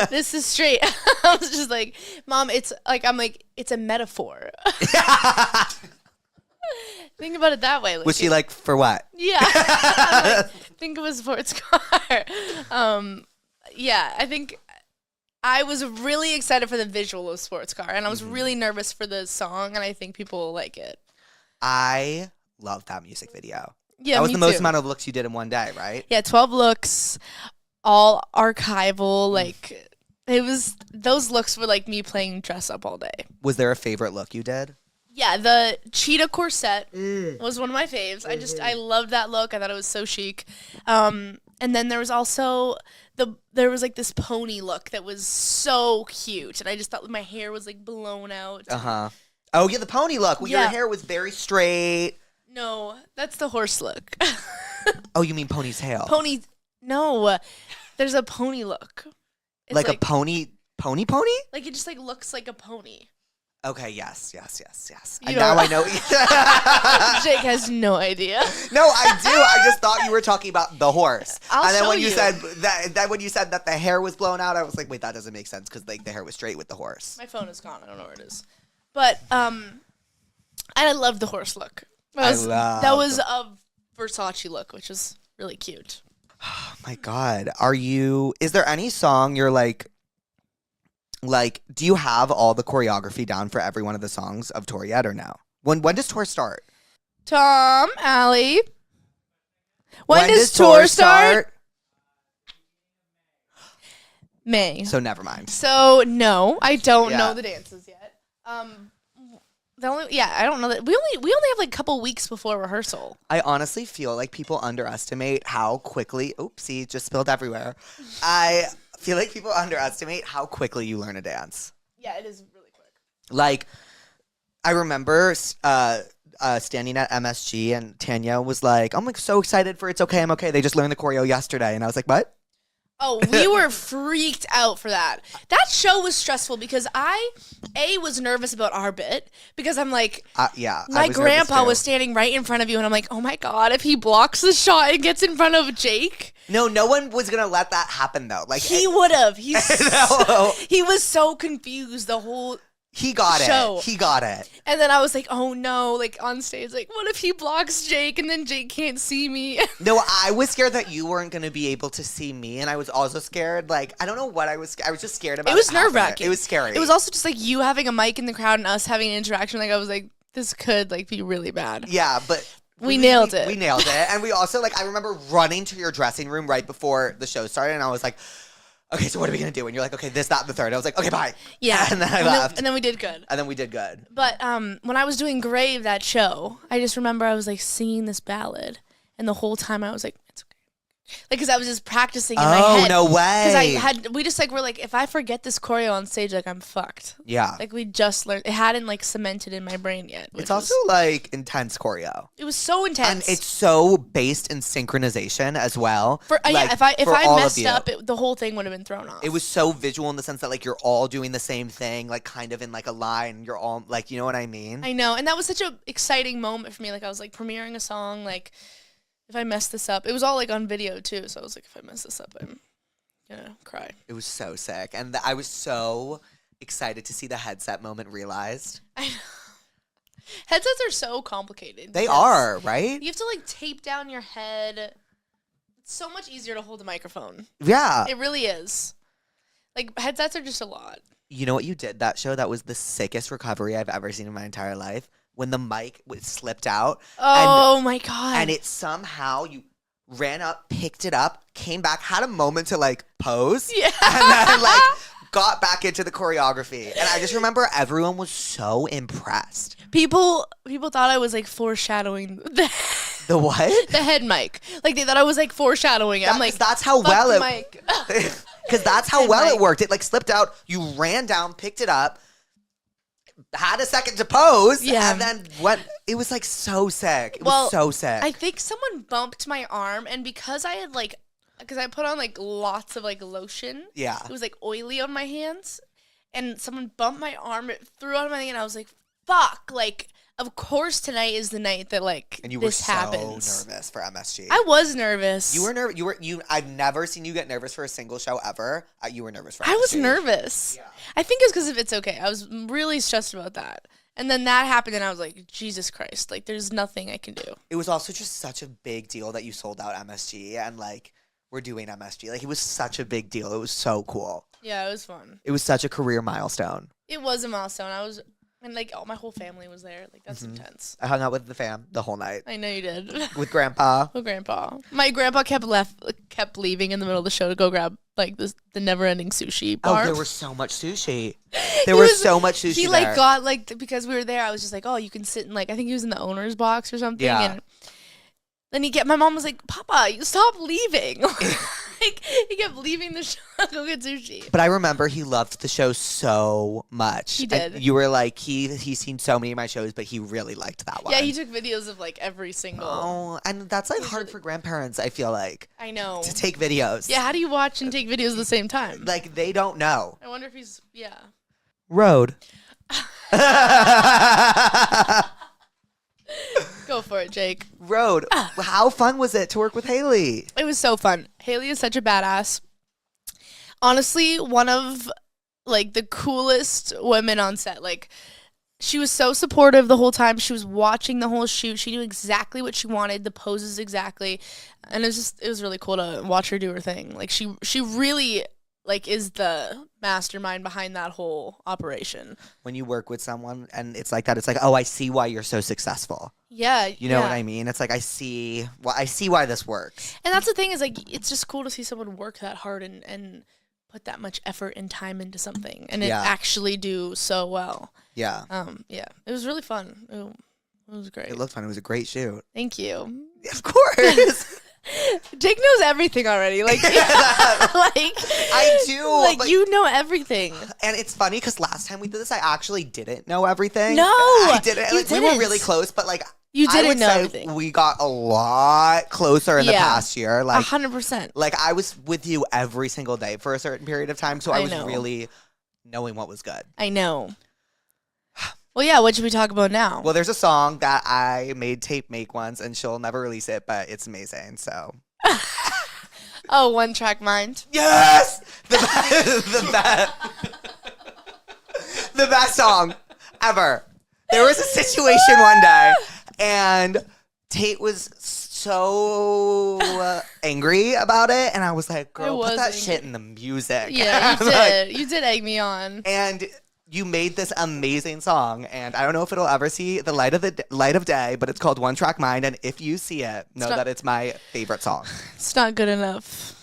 [SPEAKER 2] this is straight. I was just like, Mom, it's like, I'm like, it's a metaphor. Think about it that way. Like,
[SPEAKER 1] was she like, for what?
[SPEAKER 2] Yeah. Like, think of a sports car. Yeah, I think I was really excited for the visual of Sports Car, and I was really nervous for the song, and I think people will like it. I
[SPEAKER 1] love that music video.
[SPEAKER 2] Yeah,
[SPEAKER 1] that was the most amount of looks you did in one day, right?
[SPEAKER 2] Yeah, 12 looks. All archival, like it was. Those looks were like me playing dress up all day.
[SPEAKER 1] Was there a favorite look you did?
[SPEAKER 2] Yeah, the cheetah corset was one of my faves. I loved that look. I thought it was so chic. And then there was also there was like this pony look that was so cute, and I just thought my hair was like blown out.
[SPEAKER 1] Oh yeah, the pony look. Well, your hair was very straight.
[SPEAKER 2] No, that's the horse look.
[SPEAKER 1] Oh, you mean ponytail?
[SPEAKER 2] Pony. No, there's a pony look. It's
[SPEAKER 1] like a pony?
[SPEAKER 2] Like it just like looks like a pony.
[SPEAKER 1] Okay, yes. And now I know.
[SPEAKER 2] Jake has no idea.
[SPEAKER 1] No, I do. I just thought you were talking about the horse.
[SPEAKER 2] And
[SPEAKER 1] then when you said that the hair was blown out, I was like, wait, that doesn't make sense because like the hair was straight with the horse.
[SPEAKER 2] My phone is gone. I don't know where it is. But I loved the horse look. That was a Versace look, which is really cute.
[SPEAKER 1] Oh my God. Is there any song you're like, do you have all the choreography down for every one of the songs of tour yet or no? When does tour start?
[SPEAKER 2] Tom, Allie. When does tour start? May.
[SPEAKER 1] So never mind.
[SPEAKER 2] So no, I don't know the dances yet. I don't know that we only have like a couple weeks before rehearsal.
[SPEAKER 1] I honestly feel like people underestimate how quickly. Oopsie, just spilled everywhere. I feel like people underestimate how quickly you learn a dance.
[SPEAKER 2] Yeah, it is really quick.
[SPEAKER 1] Like, I remember standing at MSG and Tanya was like, I'm like so excited for It's Okay, I'm Okay. They just learned the choreo yesterday. And I was like, what?
[SPEAKER 2] Oh, we were freaked out for that. That show was stressful because I was nervous about our bit because I'm like, my grandpa was standing right in front of you and I'm like, oh my God, if he blocks the shot and gets in front of Jake.
[SPEAKER 1] No one was going to let that happen though. Like
[SPEAKER 2] he would have. He was so confused the whole
[SPEAKER 1] He got
[SPEAKER 2] show.
[SPEAKER 1] it. He got it.
[SPEAKER 2] And then I was like, oh no, like on stage, like, what if he blocks Jake and then Jake can't see me?
[SPEAKER 1] No, I was scared that you weren't going to be able to see me. And I was also scared, like, I don't know what I was just scared about.
[SPEAKER 2] It was nerve-wracking.
[SPEAKER 1] It was scary.
[SPEAKER 2] It was also just like you having a mic in the crowd and us having an interaction. Like, I was like, this could like be really bad.
[SPEAKER 1] Yeah, but
[SPEAKER 2] we nailed it.
[SPEAKER 1] We nailed it. And we also, like, I remember running to your dressing room right before the show started. And I was like, okay, so what are we going to do? And you're like, okay, this, that, and the third. I was like, okay, bye.
[SPEAKER 2] Yeah.
[SPEAKER 1] And then I left.
[SPEAKER 2] And then we did good.
[SPEAKER 1] But
[SPEAKER 2] when I was doing Grave, that show, I just remember I was like singing this ballad. And the whole time I was like, it's okay. Like, because I was just practicing in my head.
[SPEAKER 1] Oh, no way.
[SPEAKER 2] Because we just, like, were like, if I forget this choreo on stage, like, I'm fucked.
[SPEAKER 1] Yeah.
[SPEAKER 2] Like, we just learned. It hadn't, like, cemented in my brain yet.
[SPEAKER 1] It's also, like, intense choreo.
[SPEAKER 2] It was so intense.
[SPEAKER 1] And it's so based in synchronization as well.
[SPEAKER 2] Yeah, if I messed up, the whole thing would have been thrown off.
[SPEAKER 1] It was so visual in the sense that, like, you're all doing the same thing, like, kind of in, like, a line. You're all, like, you know what I mean?
[SPEAKER 2] I know. And that was such an exciting moment for me. Like, I was, like, premiering a song, like, if I mess this up, it was all like on video too. So I was like, if I mess this up, I'm gonna cry.
[SPEAKER 1] It was so sick. And I was so excited to see the headset moment realized.
[SPEAKER 2] I know. Headsets are so complicated.
[SPEAKER 1] They are, right?
[SPEAKER 2] You have to like tape down your head. It's so much easier to hold a microphone.
[SPEAKER 1] Yeah.
[SPEAKER 2] It really is. Like headsets are just a lot.
[SPEAKER 1] You know what you did that show? That was the sickest recovery I've ever seen in my entire life. When the mic slipped out.
[SPEAKER 2] Oh my God.
[SPEAKER 1] And it somehow, you ran up, picked it up, came back, had a moment to like pose.
[SPEAKER 2] Yeah.
[SPEAKER 1] And then like got back into the choreography. And I just remember everyone was so impressed.
[SPEAKER 2] People thought I was like foreshadowing
[SPEAKER 1] the what?
[SPEAKER 2] The head mic. Like they thought I was like foreshadowing it. I'm like,
[SPEAKER 1] that's how well it
[SPEAKER 2] mic.
[SPEAKER 1] Because that's how well it worked. It like slipped out. You ran down, picked it up. Had a second to pose, and then went. It was like so sick. It was so sick.
[SPEAKER 2] I think someone bumped my arm, and because I had because I put on like lots of like lotion.
[SPEAKER 1] Yeah,
[SPEAKER 2] it was like oily on my hands, and someone bumped my arm. It threw out my thing, and I was like, "Fuck!" Like, of course tonight is the night that like
[SPEAKER 1] and you
[SPEAKER 2] this
[SPEAKER 1] were
[SPEAKER 2] happens.
[SPEAKER 1] So nervous for MSG.
[SPEAKER 2] I was nervous.
[SPEAKER 1] You were nervous. I've never seen you get nervous for a single show ever. You were nervous for MSG.
[SPEAKER 2] I was nervous. Yeah. I think it's because of It's Okay. I was really stressed about that. And then that happened, and I was like, Jesus Christ, like, there's nothing I can do.
[SPEAKER 1] It was also just such a big deal that you sold out MSG, and, like, we're doing MSG. Like, it was such a big deal. It was so cool.
[SPEAKER 2] Yeah, it was fun.
[SPEAKER 1] It was such a career milestone.
[SPEAKER 2] It was a milestone. And, like, my whole family was there. Like, that's intense.
[SPEAKER 1] I hung out with the fam the whole night.
[SPEAKER 2] I know you did.
[SPEAKER 1] With Grandpa.
[SPEAKER 2] With Grandpa. My grandpa kept leaving in the middle of the show to go grab, like, the never-ending sushi bar.
[SPEAKER 1] Oh, there was so much sushi. There was so much sushi
[SPEAKER 2] He, like, got, like, because we were there, I was just like, oh, you can sit in, like, I think he was in the owner's box or something.
[SPEAKER 1] Yeah.
[SPEAKER 2] And then my mom was like, Papa, you stop leaving. Like, he kept leaving the show to go get sushi.
[SPEAKER 1] But I remember he loved the show so much.
[SPEAKER 2] He did.
[SPEAKER 1] And you were like, he's seen so many of my shows, but he really liked that one.
[SPEAKER 2] Yeah, he took videos of, like, every single.
[SPEAKER 1] Oh, and that's, like, hard for grandparents, I feel like.
[SPEAKER 2] I know.
[SPEAKER 1] To take videos.
[SPEAKER 2] Yeah, how do you watch and take videos at the same time?
[SPEAKER 1] Like, they don't know.
[SPEAKER 2] I wonder if he's, yeah.
[SPEAKER 1] Road.
[SPEAKER 2] Go for it, Jake.
[SPEAKER 1] Road. How fun was it to work with Haley?
[SPEAKER 2] It was so fun. Haley is such a badass. Honestly, one of like the coolest women on set. Like, she was so supportive the whole time. She was watching the whole shoot. She knew exactly what she wanted, the poses exactly. And it was really cool to watch her do her thing. Like, she really like is the mastermind behind that whole operation.
[SPEAKER 1] When you work with someone and it's like that, it's like, oh, I see why you're so successful.
[SPEAKER 2] Yeah.
[SPEAKER 1] You know what I mean? It's like, I see why this works.
[SPEAKER 2] And that's the thing is, like, it's just cool to see someone work that hard and put that much effort and time into something and it actually do so well.
[SPEAKER 1] Yeah.
[SPEAKER 2] Yeah. It was really fun. It was great.
[SPEAKER 1] It looked fun. It was a great shoot.
[SPEAKER 2] Thank you.
[SPEAKER 1] Of course.
[SPEAKER 2] Jake knows everything already. Like, like
[SPEAKER 1] I do.
[SPEAKER 2] Like, you know everything.
[SPEAKER 1] And it's funny because last time we did this, I actually didn't know everything.
[SPEAKER 2] No,
[SPEAKER 1] I didn't. Like,
[SPEAKER 2] didn't.
[SPEAKER 1] We were really close, but like,
[SPEAKER 2] you didn't
[SPEAKER 1] I would
[SPEAKER 2] know
[SPEAKER 1] say
[SPEAKER 2] everything.
[SPEAKER 1] We got a lot closer in the past year. Like
[SPEAKER 2] 100%.
[SPEAKER 1] Like, I was with you every single day for a certain period of time, so I was really knowing what was good.
[SPEAKER 2] I know. Well, yeah, what should we talk about now?
[SPEAKER 1] Well, there's a song that I made Tate make once, and she'll never release it, but it's amazing, so.
[SPEAKER 2] Oh, One Track Mind.
[SPEAKER 1] Yes! The best song ever. There was a situation one day, and Tate was so angry about it, and I was like, girl, put that shit in the music.
[SPEAKER 2] Yeah, you did. You did egg me on.
[SPEAKER 1] And you made this amazing song, and I don't know if it'll ever see the light of day, but it's called One Track Mind, and if you see it, know that it's my favorite song.
[SPEAKER 2] It's not good enough.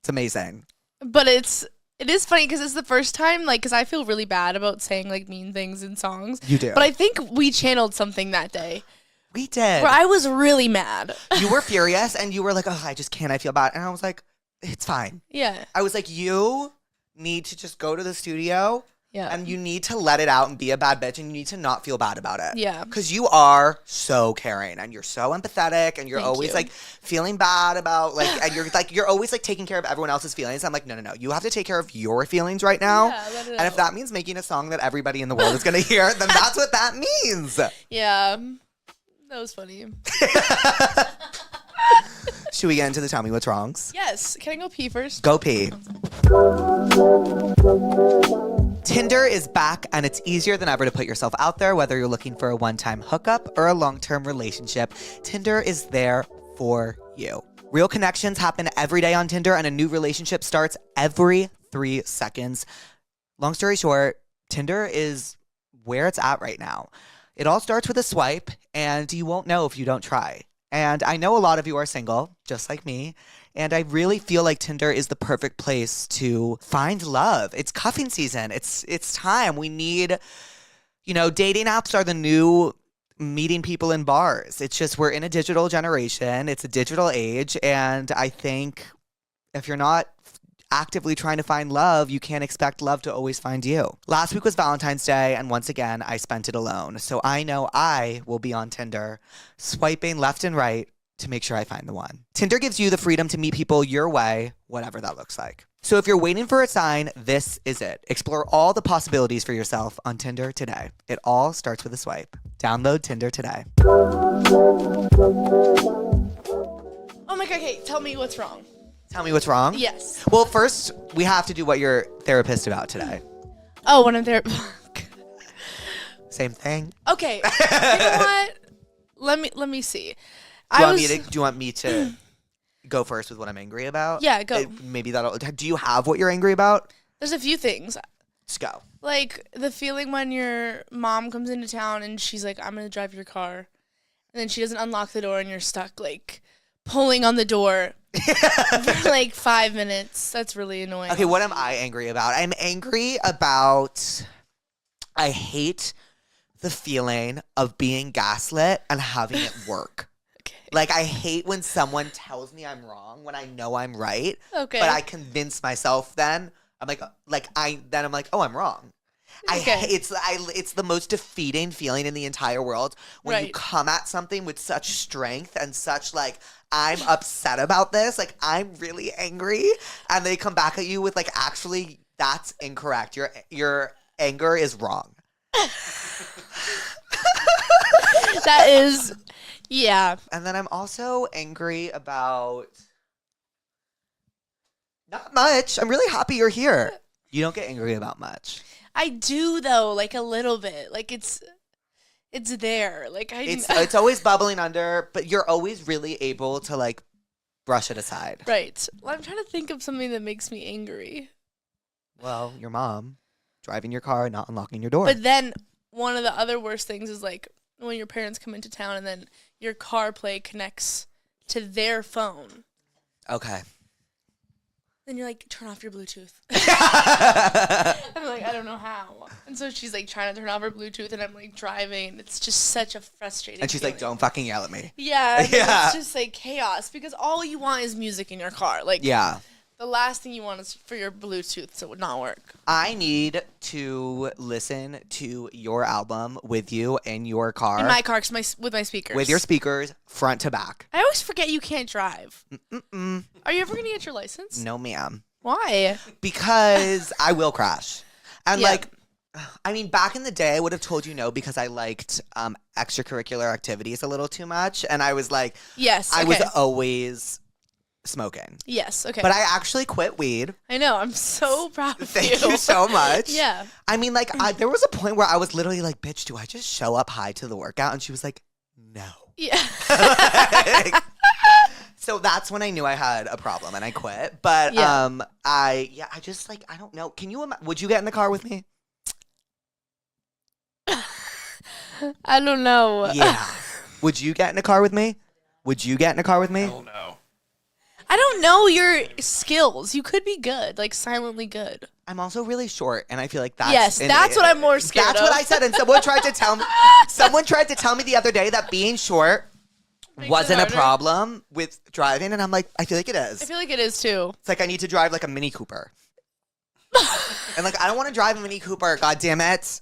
[SPEAKER 1] It's amazing.
[SPEAKER 2] But it is funny because it's the first time, like, because I feel really bad about saying, like, mean things in songs.
[SPEAKER 1] You do.
[SPEAKER 2] But I think we channeled something that day.
[SPEAKER 1] We did.
[SPEAKER 2] Where I was really mad.
[SPEAKER 1] You were furious and you were like, oh, I just can't. I feel bad. And I was like, it's fine.
[SPEAKER 2] Yeah.
[SPEAKER 1] I was like, you need to just go to the studio.
[SPEAKER 2] Yeah.
[SPEAKER 1] And you need to let it out and be a bad bitch and you need to not feel bad about it.
[SPEAKER 2] Yeah.
[SPEAKER 1] Because you are so caring and you're so empathetic and you're always like feeling bad about like, and you're always like taking care of everyone else's feelings. I'm like, no. You have to take care of your feelings right now.
[SPEAKER 2] Yeah,
[SPEAKER 1] and if that means making a song that everybody in the world is going to hear, then that's what that means.
[SPEAKER 2] Yeah. That was funny.
[SPEAKER 1] Should we get into the Tell Me What's Wrongs?
[SPEAKER 2] Yes. Can I go pee first?
[SPEAKER 1] Go pee. Tinder is back, and it's easier than ever to put yourself out there, whether you're looking for a one-time hookup or a long-term relationship. Tinder is there for you. Real connections happen every day on Tinder, and a new relationship starts every 3 seconds. Long story short, Tinder is where it's at right now. It all starts with a swipe, and you won't know if you don't try. And I know a lot of you are single, just like me. And I really feel like Tinder is the perfect place to find love. It's cuffing season. It's time. We need, dating apps are the new meeting people in bars. It's just we're in a digital generation. It's a digital age. And I think if you're not actively trying to find love, you can't expect love to always find you. Last week was Valentine's Day, and once again, I spent it alone. So I know I will be on Tinder, swiping left and right to make sure I find the one. Tinder gives you the freedom to meet people your way, whatever that looks like. So if you're waiting for a sign, this is it. Explore all the possibilities for yourself on Tinder today. It all starts with a swipe. Download Tinder today.
[SPEAKER 2] Oh my God, okay, tell me what's wrong.
[SPEAKER 1] Tell me what's wrong?
[SPEAKER 2] Yes.
[SPEAKER 1] Well, first, we have to do what you're therapist about today.
[SPEAKER 2] Oh, when I'm there.
[SPEAKER 1] Same thing.
[SPEAKER 2] Okay. You know what? Let me see.
[SPEAKER 1] Do you want me to go first with what I'm angry about?
[SPEAKER 2] Yeah, go.
[SPEAKER 1] Maybe that'll. Do you have what you're angry about?
[SPEAKER 2] There's a few things.
[SPEAKER 1] Let's go.
[SPEAKER 2] Like the feeling when your mom comes into town and she's like, I'm going to drive your car. And then she doesn't unlock the door and you're stuck like pulling on the door for like 5 minutes. That's really annoying.
[SPEAKER 1] Okay, what am I angry about? I'm angry about, I hate the feeling of being gaslit and having it work. Like, I hate when someone tells me I'm wrong when I know I'm right. Okay. But I convince myself then. I'm like, oh, I'm wrong. It's the most defeating feeling in the entire world when you come at something with such strength and such like, I'm upset about this. Like, I'm really angry. And they come back at you with like, actually, that's incorrect. Your anger is wrong.
[SPEAKER 2] That is... Yeah.
[SPEAKER 1] And then I'm also angry about not much. I'm really happy you're here. You don't get angry about much.
[SPEAKER 2] I do though, like a little bit. Like it's there. Like
[SPEAKER 1] it's always bubbling under, but you're always really able to like brush it aside.
[SPEAKER 2] Right. Well, I'm trying to think of something that makes me angry.
[SPEAKER 1] Well, your mom driving your car and not unlocking your door.
[SPEAKER 2] But then one of the other worst things is like when your parents come into town and then your CarPlay connects to their phone.
[SPEAKER 1] Okay.
[SPEAKER 2] Then you're like, turn off your Bluetooth. I'm like, I don't know how. And so she's like trying to turn off her Bluetooth and I'm like driving. It's just such a frustrating
[SPEAKER 1] And she's
[SPEAKER 2] feeling.
[SPEAKER 1] like, don't fucking yell at me.
[SPEAKER 2] Yeah. It's just like chaos because all you want is music in your car. Like,
[SPEAKER 1] yeah.
[SPEAKER 2] The last thing you want is for your Bluetooth to not work.
[SPEAKER 1] I need to listen to your album with you in your car.
[SPEAKER 2] In my car, with my speakers.
[SPEAKER 1] With your speakers, front to back.
[SPEAKER 2] I always forget you can't drive.
[SPEAKER 1] Mm-mm.
[SPEAKER 2] Are you ever going to get your license?
[SPEAKER 1] No, ma'am.
[SPEAKER 2] Why?
[SPEAKER 1] Because I will crash. And I mean, back in the day, I would have told you no because I liked extracurricular activities a little too much. And I was like,
[SPEAKER 2] yes, okay.
[SPEAKER 1] I was always smoking.
[SPEAKER 2] Yes, okay.
[SPEAKER 1] But I actually quit weed.
[SPEAKER 2] I know. I'm so proud of
[SPEAKER 1] Thank you so much.
[SPEAKER 2] Yeah.
[SPEAKER 1] I mean, like, there was a point where I was literally like, bitch, do I just show up high to the workout? And she was like, no.
[SPEAKER 2] Yeah.
[SPEAKER 1] So that's when I knew I had a problem and I quit. But I just like, I don't know. Would you get in the car with me?
[SPEAKER 2] I don't know.
[SPEAKER 1] Yeah. Would you get in a car with me? Would you get in a car with me?
[SPEAKER 3] I don't know.
[SPEAKER 2] I don't know your skills. You could be good, like silently good.
[SPEAKER 1] I'm also really short, and I feel like that's...
[SPEAKER 2] Yes, that's what I'm more scared of.
[SPEAKER 1] That's what I said, and someone tried to tell me the other day that being short wasn't a problem with driving, and I'm like, I feel like it is.
[SPEAKER 2] I feel like it is, too.
[SPEAKER 1] It's like I need to drive like a Mini Cooper. And like, I don't want to drive a Mini Cooper, god damn it.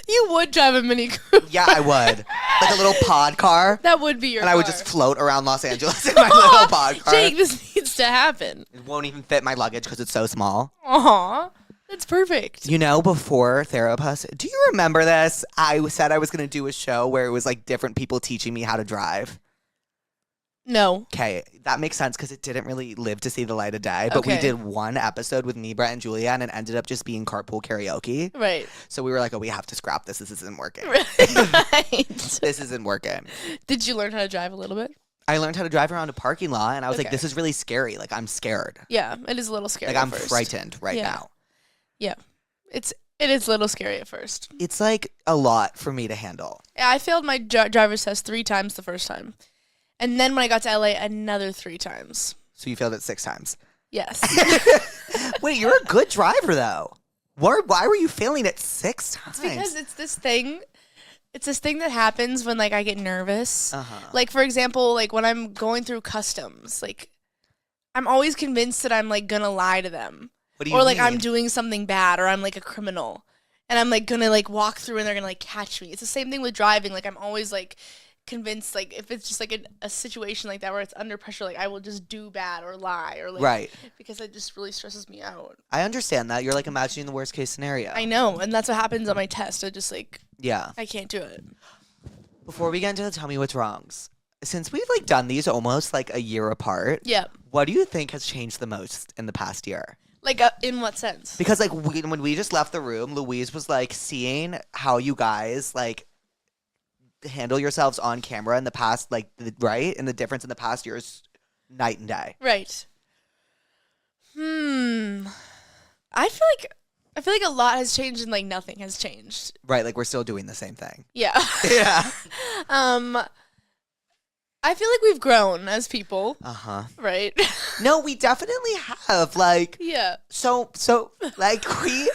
[SPEAKER 2] You would drive a Mini Cooper.
[SPEAKER 1] Yeah, I would. Like a little pod car.
[SPEAKER 2] That would be your
[SPEAKER 1] And
[SPEAKER 2] car.
[SPEAKER 1] I would just float around Los Angeles in my little pod car.
[SPEAKER 2] Jake, this needs to happen.
[SPEAKER 1] It won't even fit my luggage because it's so small.
[SPEAKER 2] Aw, that's perfect.
[SPEAKER 1] You know, before Therapuss, do you remember this? I said I was going to do a show where it was like different people teaching me how to drive.
[SPEAKER 2] No.
[SPEAKER 1] Okay, that makes sense because it didn't really live to see the light of day. But we did one episode with me, Brett, and Julia, and it ended up just being carpool karaoke.
[SPEAKER 2] Right.
[SPEAKER 1] So we were like, oh, we have to scrap this. This isn't working.
[SPEAKER 2] Right.
[SPEAKER 1] This isn't working.
[SPEAKER 2] Did you learn how to drive a little bit?
[SPEAKER 1] I learned how to drive around a parking lot, and I was like, this is really scary. Like, I'm scared.
[SPEAKER 2] Yeah, it is a little scary
[SPEAKER 1] Like, I'm
[SPEAKER 2] at first.
[SPEAKER 1] frightened now.
[SPEAKER 2] Yeah. It is a little scary at first.
[SPEAKER 1] It's like a lot for me to handle.
[SPEAKER 2] Yeah, I failed my driver's test 3 times the first time. And then when I got to LA, another 3 times.
[SPEAKER 1] So you failed it 6 times.
[SPEAKER 2] Yes.
[SPEAKER 1] Wait, you're a good driver, though. Why were you failing it 6 times?
[SPEAKER 2] It's because it's this thing. It's this thing that happens when, like, I get nervous. Like, for example, like, when I'm going through customs, like, I'm always convinced that I'm, like, gonna lie to them.
[SPEAKER 1] What do you
[SPEAKER 2] mean? Or, like,
[SPEAKER 1] mean?
[SPEAKER 2] I'm doing something bad, or I'm, like, a criminal. And I'm, like, gonna, like, walk through and they're gonna, like, catch me. It's the same thing with driving. Like, I'm always, like, convinced, like, if it's just like a situation like that where it's under pressure, like, I will just do bad or lie or like,
[SPEAKER 1] right,
[SPEAKER 2] because it just really stresses me out.
[SPEAKER 1] I understand that. You're like imagining the worst case scenario.
[SPEAKER 2] I know, and that's what happens on my test. I just like,
[SPEAKER 1] yeah,
[SPEAKER 2] I can't do it.
[SPEAKER 1] Before we get into the tell me what's wrongs, since we've like done these almost like a year apart,
[SPEAKER 2] yeah,
[SPEAKER 1] what do you think has changed the most in the past year?
[SPEAKER 2] Like, in what sense?
[SPEAKER 1] Because like when we just left the room, Louise was like seeing how you guys like handle yourselves on camera in the past, like, right? And the difference in the past year is night and day.
[SPEAKER 2] Right. I feel like a lot has changed and, like, nothing has changed.
[SPEAKER 1] Right, like, we're still doing the same thing.
[SPEAKER 2] Yeah.
[SPEAKER 1] Yeah.
[SPEAKER 2] I feel like we've grown as people. Right?
[SPEAKER 1] No, we definitely have. Like,
[SPEAKER 2] yeah.
[SPEAKER 1] So, like, we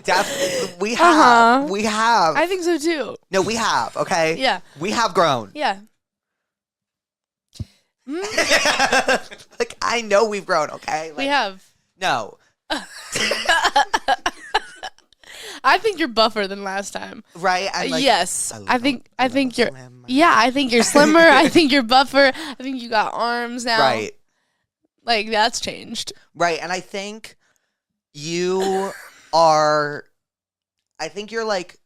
[SPEAKER 1] definitely, have. We have.
[SPEAKER 2] I think so, too.
[SPEAKER 1] No, we have, okay?
[SPEAKER 2] Yeah.
[SPEAKER 1] We have grown.
[SPEAKER 2] Yeah.
[SPEAKER 1] Like, I know we've grown, okay? Like,
[SPEAKER 2] we have.
[SPEAKER 1] No.
[SPEAKER 2] I think you're buffer than last time.
[SPEAKER 1] Right? Like,
[SPEAKER 2] yes. I think you're. Yeah, I think you're slimmer. I think you're buffer. I think you got arms now.
[SPEAKER 1] Right.
[SPEAKER 2] Like, that's changed.
[SPEAKER 1] Right, and I think you are. I think you're like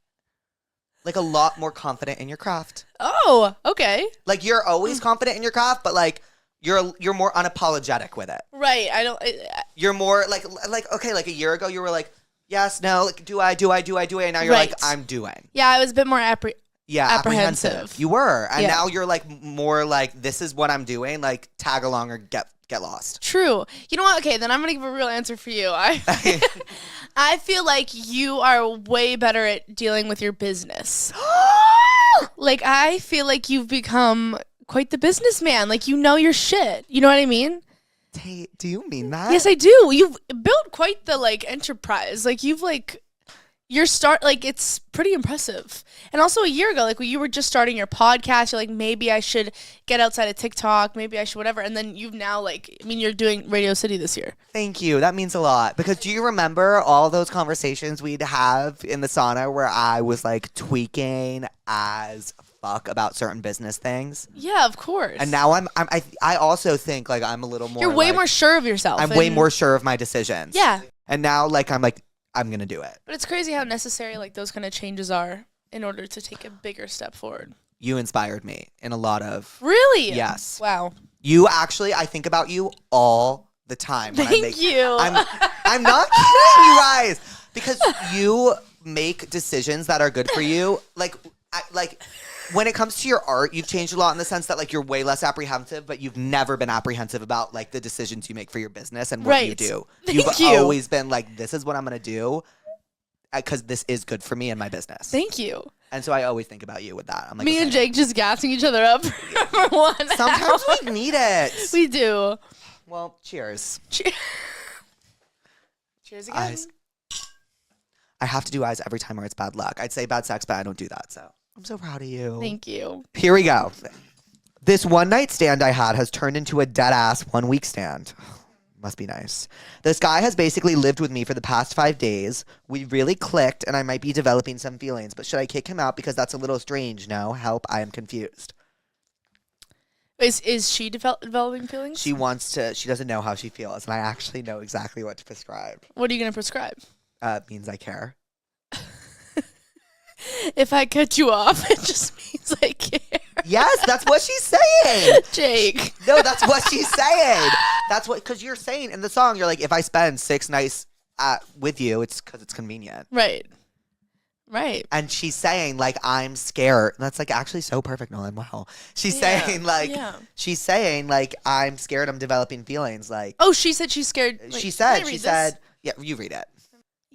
[SPEAKER 1] a lot more confident in your craft.
[SPEAKER 2] Oh, okay.
[SPEAKER 1] Like, you're always confident in your craft, but like you're more unapologetic with it.
[SPEAKER 2] Right.
[SPEAKER 1] You're more like okay, like a year ago you were like, yes, no, like do I, and now you're like, I'm doing.
[SPEAKER 2] Yeah, I was a bit more
[SPEAKER 1] apprehensive. You were, and now you're like more like, this is what I'm doing. Like, tag along or get lost.
[SPEAKER 2] True. You know what? Okay, then I'm gonna give a real answer for you. I feel like you are way better at dealing with your business. Like, I feel like you've become quite the businessman. Like, you know your shit. You know what I mean?
[SPEAKER 1] Tate, do you mean that?
[SPEAKER 2] Yes, I do. You've built quite the, like, enterprise. Like, you've, like, it's pretty impressive. And also a year ago, like, when you were just starting your podcast, you're like, maybe I should get outside of TikTok, maybe I should whatever. And then you've now, like, I mean, you're doing Radio City this year.
[SPEAKER 1] Thank you. That means a lot. Because do you remember all those conversations we'd have in the sauna where I was, like, tweaking as fuck about certain business things?
[SPEAKER 2] Yeah, of course.
[SPEAKER 1] And now I also think, like, I'm a little more.
[SPEAKER 2] You're way
[SPEAKER 1] like,
[SPEAKER 2] more sure of yourself.
[SPEAKER 1] I'm way more sure of my decisions.
[SPEAKER 2] Yeah.
[SPEAKER 1] And now, like, I'm going to do it.
[SPEAKER 2] But it's crazy how necessary, like, those kind of changes are in order to take a bigger step forward. You
[SPEAKER 1] inspired me in a lot of...
[SPEAKER 2] Really?
[SPEAKER 1] Yes.
[SPEAKER 2] Wow.
[SPEAKER 1] You actually, I think about you all the time.
[SPEAKER 2] Thank you.
[SPEAKER 1] I'm not kidding, you guys. Because you make decisions that are good for you. Like, when it comes to your art, you've changed a lot in the sense that, like, you're way less apprehensive, but you've never been apprehensive about, like, the decisions you make for your business and what you do. You've always been like, this is what I'm going to do because this is good for me and my business.
[SPEAKER 2] Thank you.
[SPEAKER 1] And so I always think about you with that. I'm like,
[SPEAKER 2] Me and Jake just gassing each other up for 1 hour.
[SPEAKER 1] Sometimes we need it.
[SPEAKER 2] We do.
[SPEAKER 1] Well, cheers.
[SPEAKER 2] Cheers again.
[SPEAKER 1] Eyes. I have to do eyes every time or it's bad luck. I'd say bad sex, but I don't do that. So I'm so proud of you.
[SPEAKER 2] Thank you.
[SPEAKER 1] Here we go. This one night stand I had has turned into a dead ass 1 week stand. Must be nice. This guy has basically lived with me for the past 5 days. We really clicked and I might be developing some feelings, but should I kick him out because that's a little strange? No, help, I am confused.
[SPEAKER 2] Is she developing feelings?
[SPEAKER 1] She wants to, she doesn't know how she feels, and I actually know exactly what to prescribe.
[SPEAKER 2] What are you going to prescribe?
[SPEAKER 1] Means I care.
[SPEAKER 2] If I cut you off, it just means I care.
[SPEAKER 1] Yes, that's what she's saying.
[SPEAKER 2] Jake.
[SPEAKER 1] No, that's what she's saying. That's what, because you're saying in the song, you're like, if I spend 6 nights with you, it's because it's convenient.
[SPEAKER 2] Right. Right.
[SPEAKER 1] And she's saying, like, I'm scared. That's, like, actually so perfect, Nolan. Wow. She's saying, like, she's saying, like, I'm scared I'm developing feelings. Like,
[SPEAKER 2] oh, she said she's scared. Wait,
[SPEAKER 1] she said, yeah, you read it.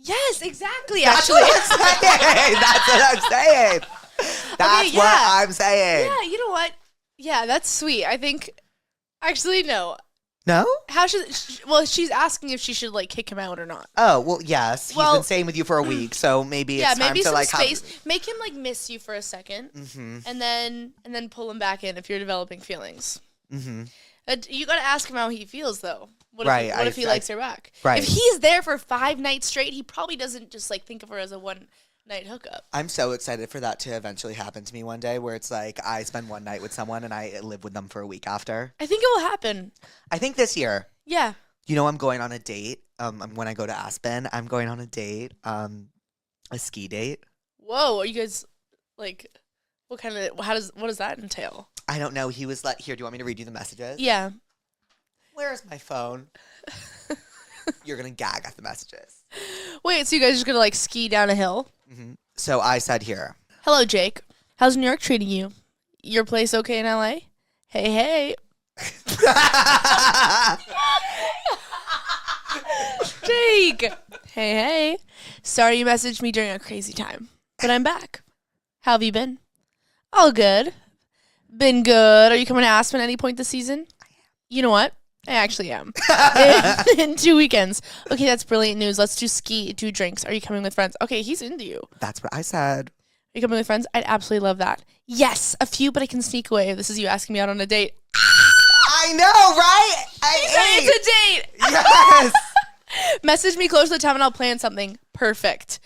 [SPEAKER 2] Yes, exactly.
[SPEAKER 1] That's
[SPEAKER 2] actually.
[SPEAKER 1] what I'm saying. That's what I'm saying. That's what I'm saying.
[SPEAKER 2] Yeah, you know what? Yeah, that's sweet. I think, actually, no.
[SPEAKER 1] No?
[SPEAKER 2] How should, well, she's asking if she should, like, kick him out or not.
[SPEAKER 1] Oh, well, yes. He's been staying with you for a week, so maybe it's time to, like,
[SPEAKER 2] space. Make him, like, miss you for a second, and then pull him back in if you're developing feelings. Mm-hmm. You got to ask him how he feels, though. What if he likes her back?
[SPEAKER 1] Right.
[SPEAKER 2] If he's there for 5 nights straight, he probably doesn't just, like, think of her as a one-night hookup.
[SPEAKER 1] I'm so excited for that to eventually happen to me one day, where it's like I spend one night with someone and I live with them for a week after.
[SPEAKER 2] I think it will happen.
[SPEAKER 1] I think this year.
[SPEAKER 2] Yeah.
[SPEAKER 1] You know, I'm going on a date. When I go to Aspen, I'm going on a date, a ski date.
[SPEAKER 2] Whoa, are you guys, like, what does that entail?
[SPEAKER 1] I don't know. He was like, here, do you want me to read you the messages?
[SPEAKER 2] Yeah.
[SPEAKER 1] Where's my phone? You're going to gag at the messages.
[SPEAKER 2] Wait, so you guys are just going to, like, ski down a hill?
[SPEAKER 1] Mm-hmm. So I said here.
[SPEAKER 2] Hello, Jake. How's New York treating you? Your place okay in LA? Hey, hey. Jake. Hey, hey. Sorry you messaged me during a crazy time, but I'm back. How have you been? All good. Been good. Are you coming to Aspen any point this season? I am. You know what? I actually am. in 2 weekends. Okay, that's brilliant news. Let's do drinks. Are you coming with friends? Okay, he's into you.
[SPEAKER 1] That's what I said.
[SPEAKER 2] Are you coming with friends? I'd absolutely love that. Yes, a few, but I can sneak away. This is you asking me out on a date.
[SPEAKER 1] I know, right?
[SPEAKER 2] It's a date.
[SPEAKER 1] Yes.
[SPEAKER 2] Message me close to the time and I'll plan something. Perfect.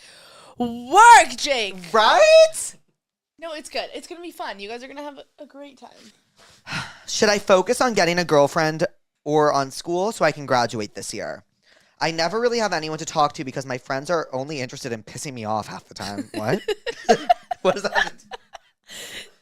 [SPEAKER 2] Work, Jake.
[SPEAKER 1] Right?
[SPEAKER 2] No, it's good. It's going to be fun. You guys are going to have a great time.
[SPEAKER 1] Should I focus on getting a girlfriend or on school so I can graduate this year? I never really have anyone to talk to because my friends are only interested in pissing me off half the time. What? What does that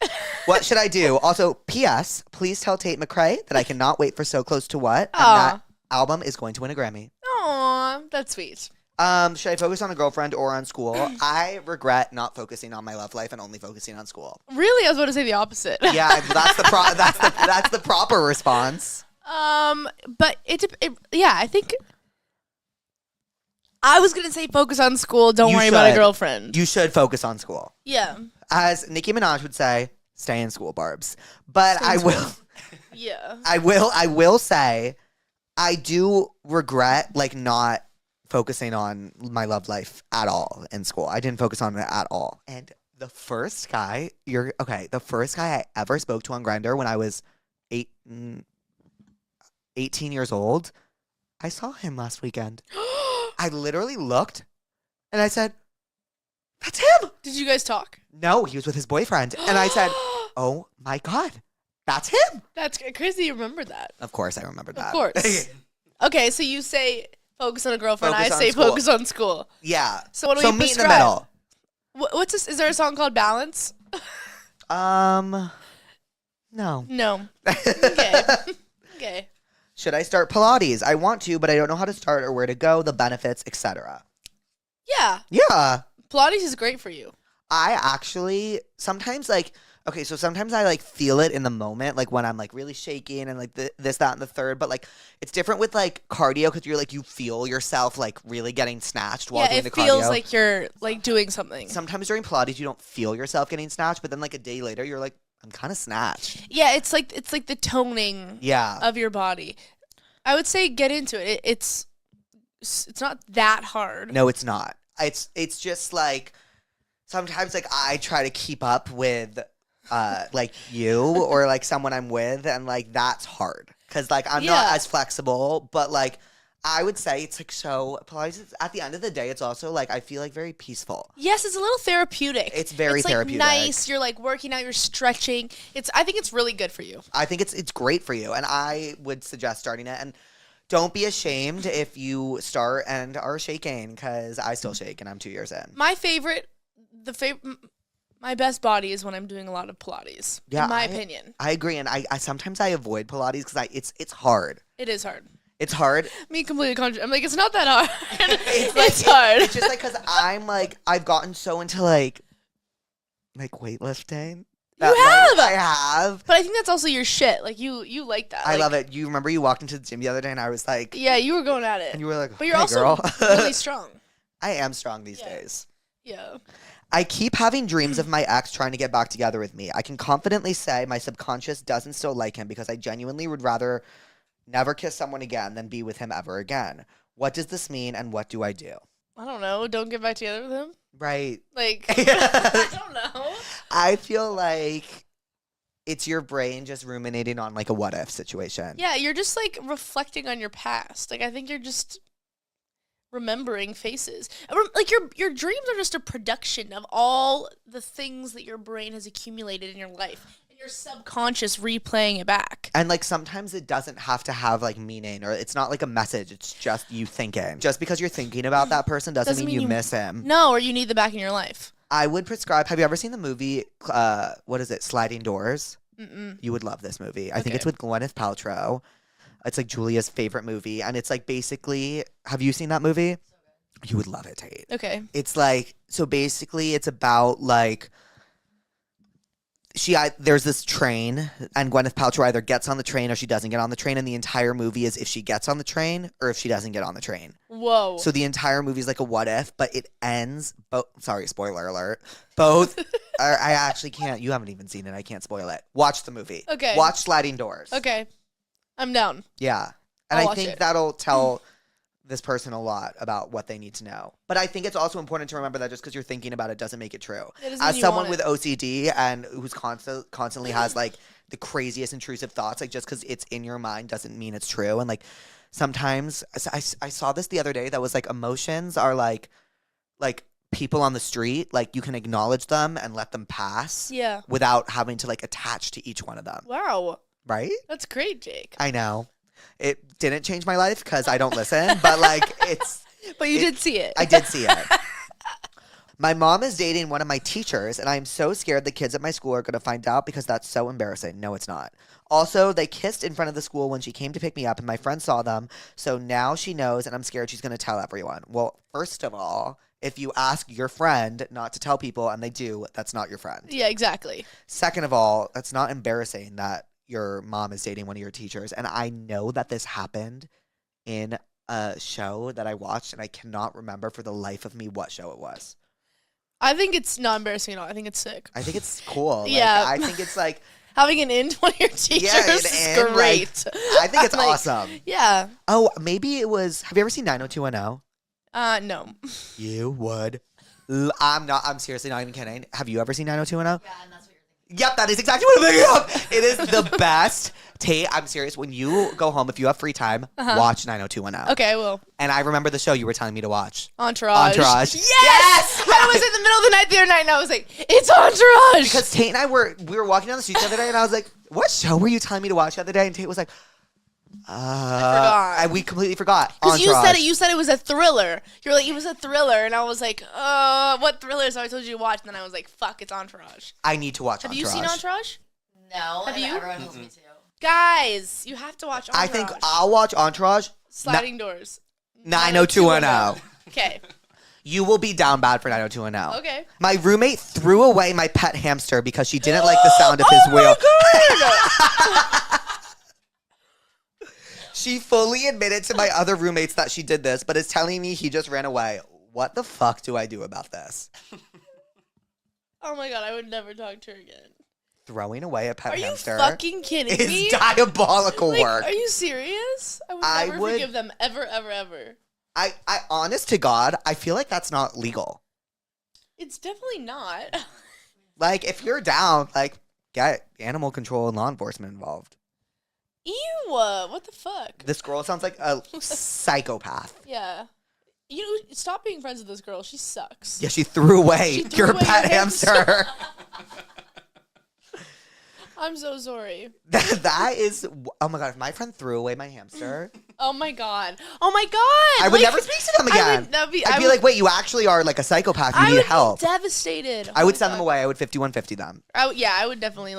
[SPEAKER 1] mean? What should I do? Also, P.S. Please tell Tate McRae that I cannot wait for So Close to What, and that album is going to win a Grammy.
[SPEAKER 2] Aw, that's sweet.
[SPEAKER 1] Should I focus on a girlfriend or on school? I regret not focusing on my love life and only focusing on school.
[SPEAKER 2] Really? I was about to say the opposite.
[SPEAKER 1] Yeah, that's the proper response.
[SPEAKER 2] But yeah, I think I was gonna say focus on school. Don't worry about a girlfriend.
[SPEAKER 1] You should focus on school.
[SPEAKER 2] Yeah.
[SPEAKER 1] As Nicki Minaj would say, stay in school, Barbs. But
[SPEAKER 2] Yeah.
[SPEAKER 1] I will say, I do regret like not focusing on my love life at all in school. I didn't focus on it at all. And the first guy I ever spoke to on Grindr when I was 18 years old, I saw him last weekend. I literally looked and I said, that's him.
[SPEAKER 2] Did you guys talk?
[SPEAKER 1] No, he was with his boyfriend. And I said, oh my God, that's him.
[SPEAKER 2] That's crazy you remember that.
[SPEAKER 1] Of course I remember that.
[SPEAKER 2] Of course. Okay, so you say focus on a girlfriend.
[SPEAKER 1] Focus
[SPEAKER 2] I say
[SPEAKER 1] school.
[SPEAKER 2] Focus on school.
[SPEAKER 1] Yeah.
[SPEAKER 2] So what do we
[SPEAKER 1] meet
[SPEAKER 2] prescribe?
[SPEAKER 1] in the middle.
[SPEAKER 2] What's this? Is there a song called Balance?
[SPEAKER 1] No.
[SPEAKER 2] No. Okay. Okay.
[SPEAKER 1] Should I start Pilates? I want to, but I don't know how to start or where to go, the benefits, etc.
[SPEAKER 2] Yeah.
[SPEAKER 1] Yeah.
[SPEAKER 2] Pilates is great for you.
[SPEAKER 1] I actually sometimes like Okay, so sometimes I like feel it in the moment, like when I'm like really shaking and like this, that, and the third. But like it's different with like cardio because you're like you feel yourself like really getting snatched while doing the cardio.
[SPEAKER 2] Yeah, it feels like you're like doing something.
[SPEAKER 1] Sometimes during Pilates you don't feel yourself getting snatched, but then like a day later you're like I'm kind of snatched.
[SPEAKER 2] Yeah, it's like the toning.
[SPEAKER 1] Yeah.
[SPEAKER 2] Of your body. I would say get into it. It's not that hard.
[SPEAKER 1] No, it's not. It's just like sometimes like I try to keep up with like you or like someone I'm with, and like that's hard because like I'm not as flexible, but like I would say it's like so Pilates at the end of the day it's also like I feel like very peaceful.
[SPEAKER 2] Yes, it's a little therapeutic.
[SPEAKER 1] It's very therapeutic.
[SPEAKER 2] Nice. You're like working out, you're stretching. I think it's really good for you.
[SPEAKER 1] I think it's great for you, and I would suggest starting it. And don't be ashamed if you start and are shaking, because I still shake and I'm 2 years in.
[SPEAKER 2] My best body is when I'm doing a lot of Pilates. Yeah, in my opinion.
[SPEAKER 1] I agree, and I sometimes I avoid Pilates because it's hard.
[SPEAKER 2] It is hard.
[SPEAKER 1] It's hard.
[SPEAKER 2] Me completely contrary. I'm like, it's not that hard. It's hard.
[SPEAKER 1] It's just like because I'm like I've gotten so into like weightlifting.
[SPEAKER 2] You have.
[SPEAKER 1] I have.
[SPEAKER 2] But I think that's also your shit. Like you like that.
[SPEAKER 1] I love it. You remember you walked into the gym the other day and I was like,
[SPEAKER 2] yeah, you were going at it.
[SPEAKER 1] And you were like,
[SPEAKER 2] but you're also
[SPEAKER 1] girl.
[SPEAKER 2] really strong.
[SPEAKER 1] I am strong these days.
[SPEAKER 2] Yeah.
[SPEAKER 1] I keep having dreams of my ex trying to get back together with me. I can confidently say my subconscious doesn't still like him because I genuinely would rather never kiss someone again than be with him ever again. What does this mean and what do I do?
[SPEAKER 2] I don't know. Don't get back together with him?
[SPEAKER 1] Right.
[SPEAKER 2] Like, I don't know.
[SPEAKER 1] I feel like it's your brain just ruminating on like a what if situation.
[SPEAKER 2] Yeah, you're just like reflecting on your past. Like I think you're just remembering faces. Like your dreams are just a production of all the things that your brain has accumulated in your life. And your subconscious replaying it back.
[SPEAKER 1] And like sometimes it doesn't have to have like meaning, or it's not like a message. It's just you thinking. Just because you're thinking about that person doesn't mean you miss him.
[SPEAKER 2] No, or you need them back in your life.
[SPEAKER 1] I would prescribe. Have you ever seen the movie? What is it? Sliding Doors.
[SPEAKER 2] Mm-mm.
[SPEAKER 1] You would love this movie. I think it's with Gwyneth Paltrow. It's like Julia's favorite movie, and it's like basically. Have you seen that movie? You would love it, Tate.
[SPEAKER 2] Okay.
[SPEAKER 1] It's like so. Basically, it's about like. There's this train, and Gwyneth Paltrow either gets on the train or she doesn't get on the train, and the entire movie is if she gets on the train or if she doesn't get on the train.
[SPEAKER 2] Whoa.
[SPEAKER 1] So the entire movie is like a what if, but it ends sorry, spoiler alert. Both I actually can't. You haven't even seen it. I can't spoil it. Watch the movie.
[SPEAKER 2] Okay.
[SPEAKER 1] Watch Sliding Doors.
[SPEAKER 2] Okay. I'm down.
[SPEAKER 1] Yeah. And
[SPEAKER 2] I'll
[SPEAKER 1] I think
[SPEAKER 2] watch it.
[SPEAKER 1] that'll tell this person a lot about what they need to know. But I think it's also important to remember that just because you're thinking about it doesn't make it true. As someone with OCD and who's constantly has like the craziest intrusive thoughts, like just because it's in your mind doesn't mean it's true. And like sometimes I saw this the other day that was like emotions are like people on the street, like you can acknowledge them and let them pass without having to like attach to each one of them.
[SPEAKER 2] Wow.
[SPEAKER 1] Right?
[SPEAKER 2] That's great, Jake.
[SPEAKER 1] I know. It didn't change my life because I don't listen, but like it's...
[SPEAKER 2] But you did see it.
[SPEAKER 1] I did see it. My mom is dating one of my teachers, and I'm so scared the kids at my school are going to find out because that's so embarrassing. No, it's not. Also, they kissed in front of the school when she came to pick me up, and my friend saw them, so now she knows, and I'm scared she's going to tell everyone. Well, first of all, if you ask your friend not to tell people, and they do, that's not your friend.
[SPEAKER 2] Yeah, exactly.
[SPEAKER 1] Second of all, that's not embarrassing that your mom is dating one of your teachers. And I know that this happened in a show that I watched, and I cannot remember for the life of me what show it was.
[SPEAKER 2] I think it's not embarrassing at all. I think it's sick.
[SPEAKER 1] I think it's cool.
[SPEAKER 2] Yeah.
[SPEAKER 1] Like, I think it's like...
[SPEAKER 2] Having an in to one of your teachers is great.
[SPEAKER 1] Like, I think it's awesome.
[SPEAKER 2] Yeah.
[SPEAKER 1] Oh, maybe it was... Have you ever seen 90210?
[SPEAKER 2] No.
[SPEAKER 1] You would. I'm seriously not even kidding. Have you ever seen 90210?
[SPEAKER 3] Yeah, and that's what you're thinking.
[SPEAKER 1] Yep, that is exactly what I'm thinking of. It is the best. Tate, I'm serious. When you go home, if you have free time, watch 90210.
[SPEAKER 2] Okay, I will.
[SPEAKER 1] And I remember the show you were telling me to watch.
[SPEAKER 2] Entourage.
[SPEAKER 1] Yes!
[SPEAKER 2] I was in the middle of the night the other night, and I was like, it's Entourage!
[SPEAKER 1] Because Tate and I we were walking down the street the other day, and I was like, what show were you telling me to watch the other day? And Tate was like,
[SPEAKER 2] I forgot.
[SPEAKER 1] And we completely forgot.
[SPEAKER 2] Because you said it was a thriller. You're like, it was a thriller, and I was like, what thriller? So I told you to watch, and then I was like, fuck, it's Entourage.
[SPEAKER 1] I need to watch
[SPEAKER 2] Have
[SPEAKER 1] Entourage.
[SPEAKER 2] you seen Entourage?
[SPEAKER 3] No.
[SPEAKER 2] Have you?
[SPEAKER 3] Everyone tells me to.
[SPEAKER 2] Guys, you have to watch Entourage.
[SPEAKER 1] I think I'll watch Entourage.
[SPEAKER 2] Sliding Doors.
[SPEAKER 1] 90210.
[SPEAKER 2] Okay.
[SPEAKER 1] You will be down bad for 90210.
[SPEAKER 2] Okay.
[SPEAKER 1] My roommate threw away my pet hamster because she didn't like the sound of his wheel.
[SPEAKER 2] Oh my God.
[SPEAKER 1] She fully admitted to my other roommates that she did this, but is telling me he just ran away. What the fuck do I do about this?
[SPEAKER 2] Oh my God, I would never talk to her again.
[SPEAKER 1] Throwing away a pet hamster.
[SPEAKER 2] Are you fucking kidding me?
[SPEAKER 1] Is diabolical work.
[SPEAKER 2] Are you serious? I would never forgive them ever, ever, ever.
[SPEAKER 1] I honest to God, I feel like that's not legal.
[SPEAKER 2] It's definitely not.
[SPEAKER 1] Like, if you're down, like, get animal control and law enforcement involved.
[SPEAKER 2] Ew, what the fuck?
[SPEAKER 1] This girl sounds like a psychopath.
[SPEAKER 2] Yeah. Stop being friends with this girl. She sucks.
[SPEAKER 1] Yeah, she threw away your pet hamster.
[SPEAKER 2] I'm so sorry.
[SPEAKER 1] That is, oh my God, if my friend threw away my hamster.
[SPEAKER 2] Oh my God. Oh my God.
[SPEAKER 1] I would never speak to them again. I'd be like, wait, you actually are like a psychopath. You need help.
[SPEAKER 2] Be devastated.
[SPEAKER 1] I would send them away. I would 5150 them.
[SPEAKER 2] I would definitely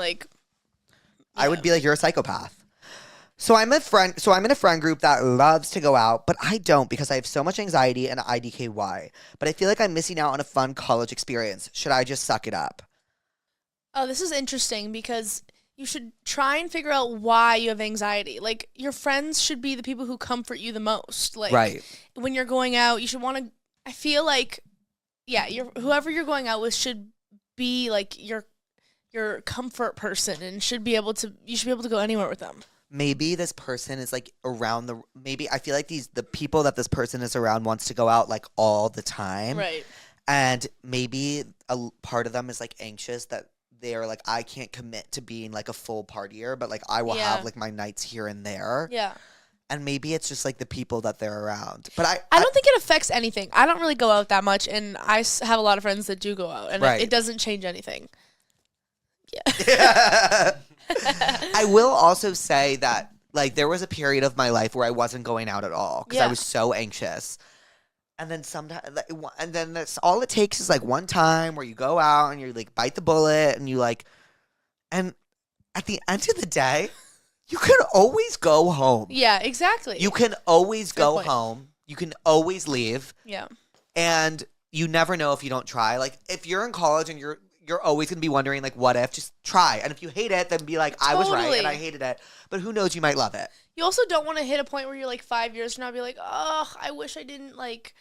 [SPEAKER 1] I would be like, you're a psychopath. So I'm in a friend group that loves to go out, but I don't because I have so much anxiety and IDKY. But I feel like I'm missing out on a fun college experience. Should I just suck it up?
[SPEAKER 2] Oh, this is interesting because you should try and figure out why you have anxiety. Like, your friends should be the people who comfort you the most. Like,
[SPEAKER 1] right.
[SPEAKER 2] When you're going out, you should want to, I feel like, yeah, whoever you're going out with should be like your comfort person and you should be able to go anywhere with them. Maybe
[SPEAKER 1] this person is like around maybe I feel like the people that this person is around wants to go out like all the time.
[SPEAKER 2] Right.
[SPEAKER 1] And maybe a part of them is like anxious that they're like, I can't commit to being like a full partier, but like I will have like my nights here and there.
[SPEAKER 2] Yeah.
[SPEAKER 1] And maybe it's just like the people that they're around. But
[SPEAKER 2] I don't think it affects anything. I don't really go out that much, and I have a lot of friends that do go out, and it doesn't change anything. Yeah.
[SPEAKER 1] I will also say that like there was a period of my life where I wasn't going out at all because I was so anxious. And then that's all it takes is like one time where you go out and you like bite the bullet and you like, and at the end of the day, you can always go home.
[SPEAKER 2] Yeah, exactly.
[SPEAKER 1] You can always go home. You can always leave.
[SPEAKER 2] Yeah.
[SPEAKER 1] And you never know if you don't try. Like if you're in college and you're always going to be wondering like, what if? Just try. And if you hate it, then be like, I was right and I hated it. But who knows, you might love it.
[SPEAKER 2] You also don't want to hit a point where you're like 5 years from now be like, oh, I wish I didn't like,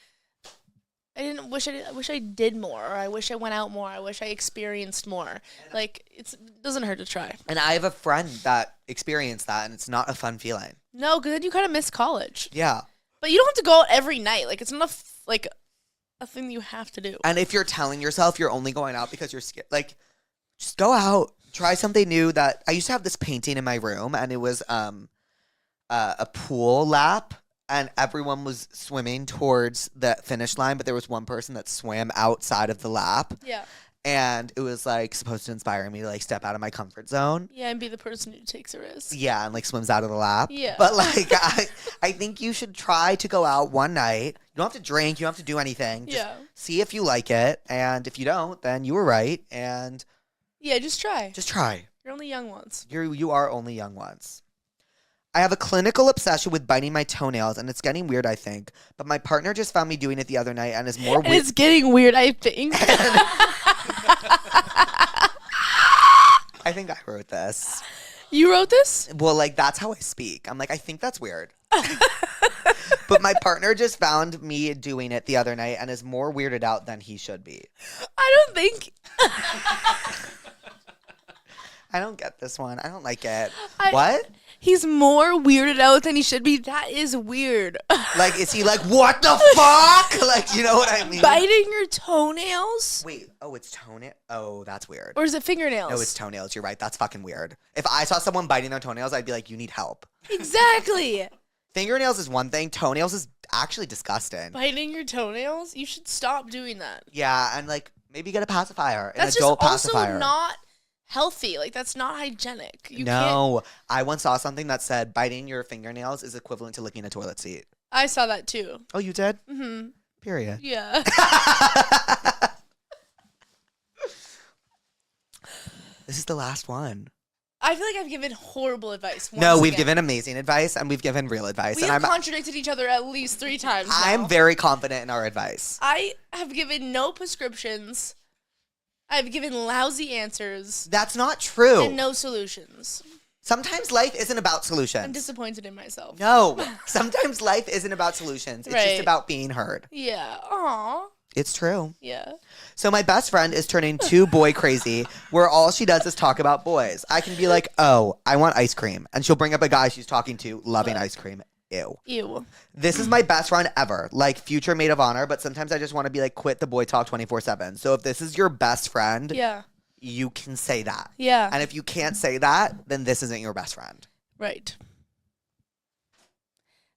[SPEAKER 2] I wish I did more, or I wish I went out more, I wish I experienced more. Like, it doesn't hurt to try.
[SPEAKER 1] And I have a friend that experienced that, and it's not a fun feeling.
[SPEAKER 2] No, because then you kind of miss college.
[SPEAKER 1] Yeah.
[SPEAKER 2] But you don't have to go out every night. Like, it's not a thing you have to do.
[SPEAKER 1] And if you're telling yourself you're only going out because you're scared, like, just go out, try something new. That I used to have this painting in my room, and it was a pool lap. And everyone was swimming towards the finish line, but there was one person that swam outside of the lap.
[SPEAKER 2] Yeah.
[SPEAKER 1] And it was, like, supposed to inspire me to, like, step out of my comfort zone.
[SPEAKER 2] Yeah, and be the person who takes a risk.
[SPEAKER 1] Yeah, and, like, swims out of the lap.
[SPEAKER 2] Yeah.
[SPEAKER 1] But, like, I think you should try to go out one night. You don't have to drink. You don't have to do anything. Just see if you like it. And if you don't, then you were right. And
[SPEAKER 2] yeah, just try.
[SPEAKER 1] Just try.
[SPEAKER 2] You're only young once.
[SPEAKER 1] You are only young once. I have a clinical obsession with biting my toenails, and it's getting weird, I think. But my partner just found me doing it the other night, and is more weird.
[SPEAKER 2] It's getting weird, I think.
[SPEAKER 1] I think I wrote this.
[SPEAKER 2] You wrote this?
[SPEAKER 1] Well, like, that's how I speak. I'm like, I think that's weird. But my partner just found me doing it the other night, and is more weirded out than he should be.
[SPEAKER 2] I don't think...
[SPEAKER 1] I don't get this one. I don't like it. What?
[SPEAKER 2] He's more weirded out than he should be. That is weird.
[SPEAKER 1] Like, is he like, what the fuck? Like, you know what I mean?
[SPEAKER 2] Biting your toenails?
[SPEAKER 1] Wait, it's toenail? Oh, that's weird.
[SPEAKER 2] Or is it fingernails?
[SPEAKER 1] No, it's toenails. You're right. That's fucking weird. If I saw someone biting their toenails, I'd be like, you need help.
[SPEAKER 2] Exactly.
[SPEAKER 1] Fingernails is one thing. Toenails is actually disgusting.
[SPEAKER 2] Biting your toenails? You should stop doing that.
[SPEAKER 1] Yeah, and like, maybe get a pacifier.
[SPEAKER 2] That's
[SPEAKER 1] an adult
[SPEAKER 2] just
[SPEAKER 1] pacifier.
[SPEAKER 2] Also not healthy. Like, that's not hygienic.
[SPEAKER 1] No, I once saw something that said biting your fingernails is equivalent to licking a toilet seat.
[SPEAKER 2] I saw that too.
[SPEAKER 1] Oh, you did?
[SPEAKER 2] Mm-hmm.
[SPEAKER 1] Period.
[SPEAKER 2] Yeah.
[SPEAKER 1] This is the last one.
[SPEAKER 2] I feel like I've given horrible advice.
[SPEAKER 1] No, we've given amazing advice, and we've given real advice.
[SPEAKER 2] We have contradicted each other at least 3 times now.
[SPEAKER 1] I'm very confident in our advice.
[SPEAKER 2] I have given no prescriptions. I've given lousy answers.
[SPEAKER 1] That's not true.
[SPEAKER 2] And no solutions.
[SPEAKER 1] Sometimes life isn't about solutions.
[SPEAKER 2] I'm disappointed in myself.
[SPEAKER 1] No, sometimes life isn't about solutions. It's just about being heard.
[SPEAKER 2] Yeah. Aw.
[SPEAKER 1] It's true.
[SPEAKER 2] Yeah.
[SPEAKER 1] So my best friend is turning 2 boy crazy, where all she does is talk about boys. I can be like, oh, I want ice cream. And she'll bring up a guy she's talking to, loving ice cream. Ew.
[SPEAKER 2] Ew.
[SPEAKER 1] This is my best friend ever. Like, future maid of honor, but sometimes I just want to be like, quit the boy talk 24/7. So if this is your best friend, you can say that.
[SPEAKER 2] Yeah.
[SPEAKER 1] And if you can't say that, then this isn't your best friend.
[SPEAKER 2] Right.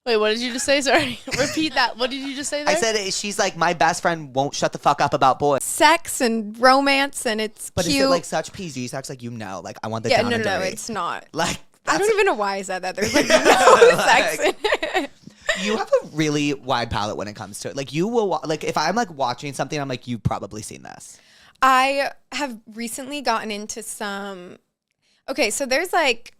[SPEAKER 2] Wait, what did you just say? Sorry. Repeat that. What did you just say there?
[SPEAKER 1] I said she's like, my best friend won't shut the fuck up about boys.
[SPEAKER 3] Sex and romance, and it's
[SPEAKER 1] but
[SPEAKER 3] cute.
[SPEAKER 1] Is it like such PG sex? Like, like, I want the down and dirty.
[SPEAKER 3] No, it's not.
[SPEAKER 1] Like,
[SPEAKER 3] I don't even know why I said that. There's like no sex in it.
[SPEAKER 1] You have a really wide palette when it comes to it. Like, you will, like, if I'm like watching something, I'm like, you've probably seen this.
[SPEAKER 3] I have recently gotten into some. Okay, so there's like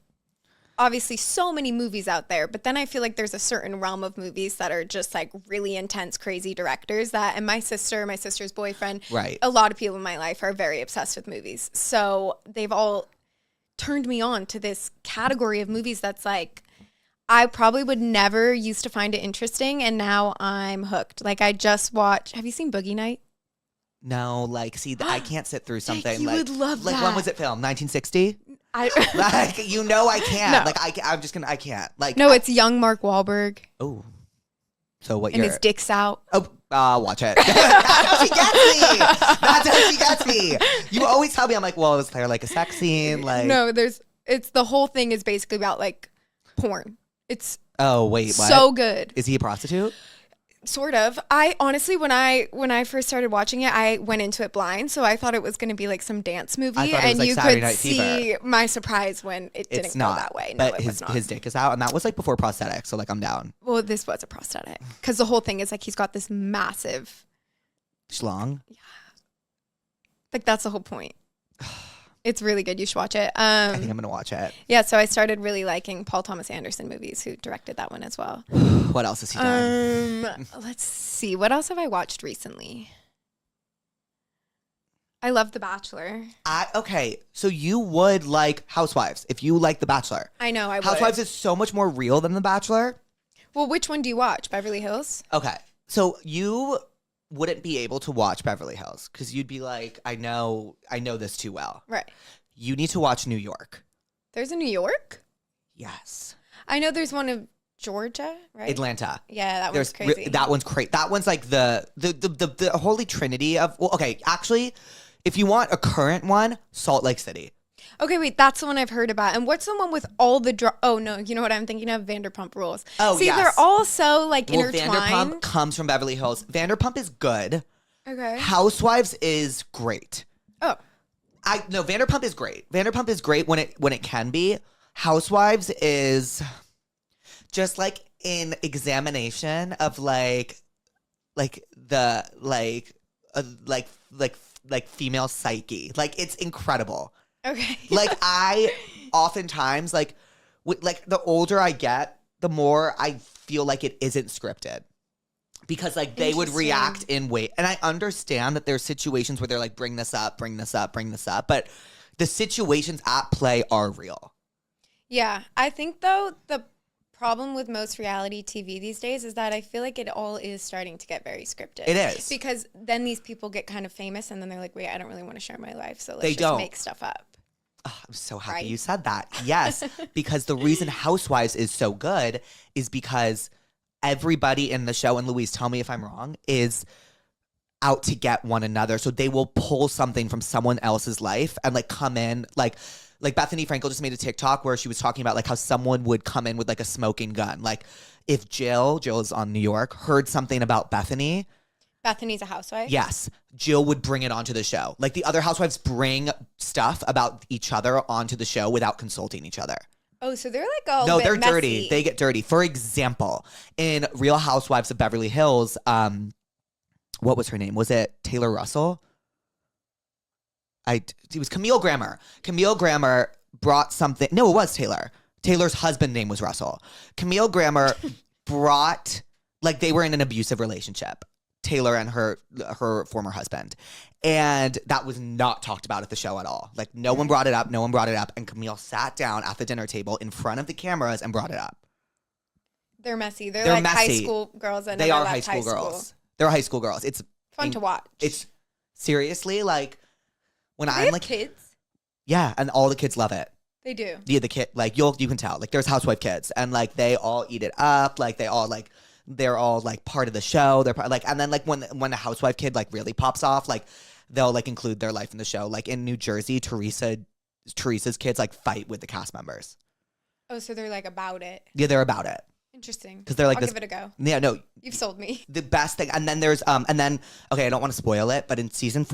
[SPEAKER 3] obviously so many movies out there, but then I feel like there's a certain realm of movies that are just like really intense, crazy directors that, and my sister's boyfriend,
[SPEAKER 1] right.
[SPEAKER 3] A lot of people in my life are very obsessed with movies. So they've all turned me on to this category of movies that's like, I probably would never used to find it interesting, and now I'm hooked. Like, I just watched, have you seen Boogie Night?
[SPEAKER 1] No, like, see, I can't sit through something.
[SPEAKER 3] You
[SPEAKER 1] like,
[SPEAKER 3] would love that.
[SPEAKER 1] Like, when was it filmed? 1960? Like, I can't.
[SPEAKER 3] No.
[SPEAKER 1] Like, I can't. Like,
[SPEAKER 3] no, it's young Mark Wahlberg.
[SPEAKER 1] Oh. So what
[SPEAKER 3] and his dick's out.
[SPEAKER 1] Oh, watch it. That's how she gets me. That's how she gets me. You always tell me, I'm like, well, is there like a sex scene? Like,
[SPEAKER 3] no, it's the whole thing is basically about like porn. It's
[SPEAKER 1] oh wait, what?
[SPEAKER 3] So good.
[SPEAKER 1] Is he a prostitute?
[SPEAKER 3] Sort of. I honestly, when I first started watching it, I went into it blind, so I thought it was going to be like some dance movie, and
[SPEAKER 1] like
[SPEAKER 3] you
[SPEAKER 1] Saturday
[SPEAKER 3] could
[SPEAKER 1] Night
[SPEAKER 3] see
[SPEAKER 1] Fever.
[SPEAKER 3] my surprise when it didn't go that way. No,
[SPEAKER 1] but
[SPEAKER 3] it was not.
[SPEAKER 1] His dick is out, and that was like before prosthetic, so like I'm down.
[SPEAKER 3] Well, this was a prosthetic because the whole thing is like he's got this massive
[SPEAKER 1] schlong.
[SPEAKER 3] Yeah, like that's the whole point. It's really good. You should watch it.
[SPEAKER 1] I think I'm gonna watch it.
[SPEAKER 3] Yeah, so I started really liking Paul Thomas Anderson movies, who directed that one as well.
[SPEAKER 1] What else has he done?
[SPEAKER 3] Let's see. What else have I watched recently? I love The Bachelor.
[SPEAKER 1] Okay, so you would like Housewives if you like The Bachelor.
[SPEAKER 3] I know, I would.
[SPEAKER 1] Housewives is so much more real than The Bachelor.
[SPEAKER 3] Well, which one do you watch? Beverly Hills?
[SPEAKER 1] Okay, so you wouldn't be able to watch Beverly Hills because you'd be like, I know this too well.
[SPEAKER 3] Right.
[SPEAKER 1] You need to watch New York.
[SPEAKER 3] There's a New York?
[SPEAKER 1] Yes.
[SPEAKER 3] I know there's one of Georgia, right?
[SPEAKER 1] Atlanta.
[SPEAKER 3] Yeah, that one's crazy.
[SPEAKER 1] That one's crazy. That one's like the holy trinity of, well, okay, actually, if you want a current one, Salt Lake City.
[SPEAKER 3] Okay, wait, that's the one I've heard about. And what's the one with all the oh no, you know what I'm thinking of? Vanderpump Rules.
[SPEAKER 1] Oh,
[SPEAKER 3] see,
[SPEAKER 1] yes.
[SPEAKER 3] They're all so like intertwined.
[SPEAKER 1] Vanderpump comes from Beverly Hills. Vanderpump is good.
[SPEAKER 3] Okay.
[SPEAKER 1] Housewives is great.
[SPEAKER 3] Oh.
[SPEAKER 1] No, Vanderpump is great. Vanderpump is great when it can be. Housewives is just like an examination of like female psyche. Like, it's incredible.
[SPEAKER 3] Okay.
[SPEAKER 1] Like, I oftentimes like the older I get, the more I feel like it isn't scripted. Because like they would react in way, and I understand that there's situations where they're like, bring this up, but the situations at play are real.
[SPEAKER 3] Yeah, I think though the problem with most reality TV these days is that I feel like it all is starting to get very scripted.
[SPEAKER 1] It is.
[SPEAKER 3] Because then these people get kind of famous and then they're like, wait, I don't really want to share my life, so let's just make stuff up.
[SPEAKER 1] Oh, I'm so happy you said that. Yes, because the reason Housewives is so good is because everybody in the show, and Louise, tell me if I'm wrong, is out to get one another. So they will pull something from someone else's life and like come in like Bethany Frankel just made a TikTok where she was talking about like how someone would come in with like a smoking gun. Like if Jill is on New York, heard something about Bethany.
[SPEAKER 3] Bethany's a housewife?
[SPEAKER 1] Yes. Jill would bring it onto the show. Like the other housewives bring stuff about each other onto the show without consulting each other.
[SPEAKER 3] Oh, so they're like all
[SPEAKER 1] No, they're
[SPEAKER 3] messy.
[SPEAKER 1] dirty. They get dirty. For example, in Real Housewives of Beverly Hills, what was her name? Was it Taylor Russell? It was Camille Grammer. Camille Grammer brought something. No, it was Taylor. Taylor's husband name was Russell. Camille Grammer brought, like, they were in an abusive relationship. Taylor and her former husband. And that was not talked about at the show at all. Like, no one brought it up. No one brought it up. And Camille sat down at the dinner table in front of the cameras and brought it up.
[SPEAKER 3] They're messy. They're like
[SPEAKER 1] messy.
[SPEAKER 3] high school girls.
[SPEAKER 1] They are high school girls. They're high school girls. It's
[SPEAKER 3] fun to watch.
[SPEAKER 1] It's seriously, like, when
[SPEAKER 3] I'm
[SPEAKER 1] like
[SPEAKER 3] have kids.
[SPEAKER 1] Yeah, and all the kids love it.
[SPEAKER 3] They do.
[SPEAKER 1] Yeah, the kid, like, you can tell. Like, there's housewife kids, and like they all eat it up. Like, they're all like part of the show. They're like, and then like when a housewife kid like really pops off, like they'll like include their life in the show. Like in New Jersey, Teresa's kids like fight with the cast members.
[SPEAKER 3] Oh, so they're like about it.
[SPEAKER 1] Yeah, they're about it.
[SPEAKER 3] Interesting.
[SPEAKER 1] Because they're like,
[SPEAKER 3] I'll give it a go.
[SPEAKER 1] Yeah, no,
[SPEAKER 3] you've sold me.
[SPEAKER 1] The best thing, and then there's okay, I don't want to spoil it, but in season 4.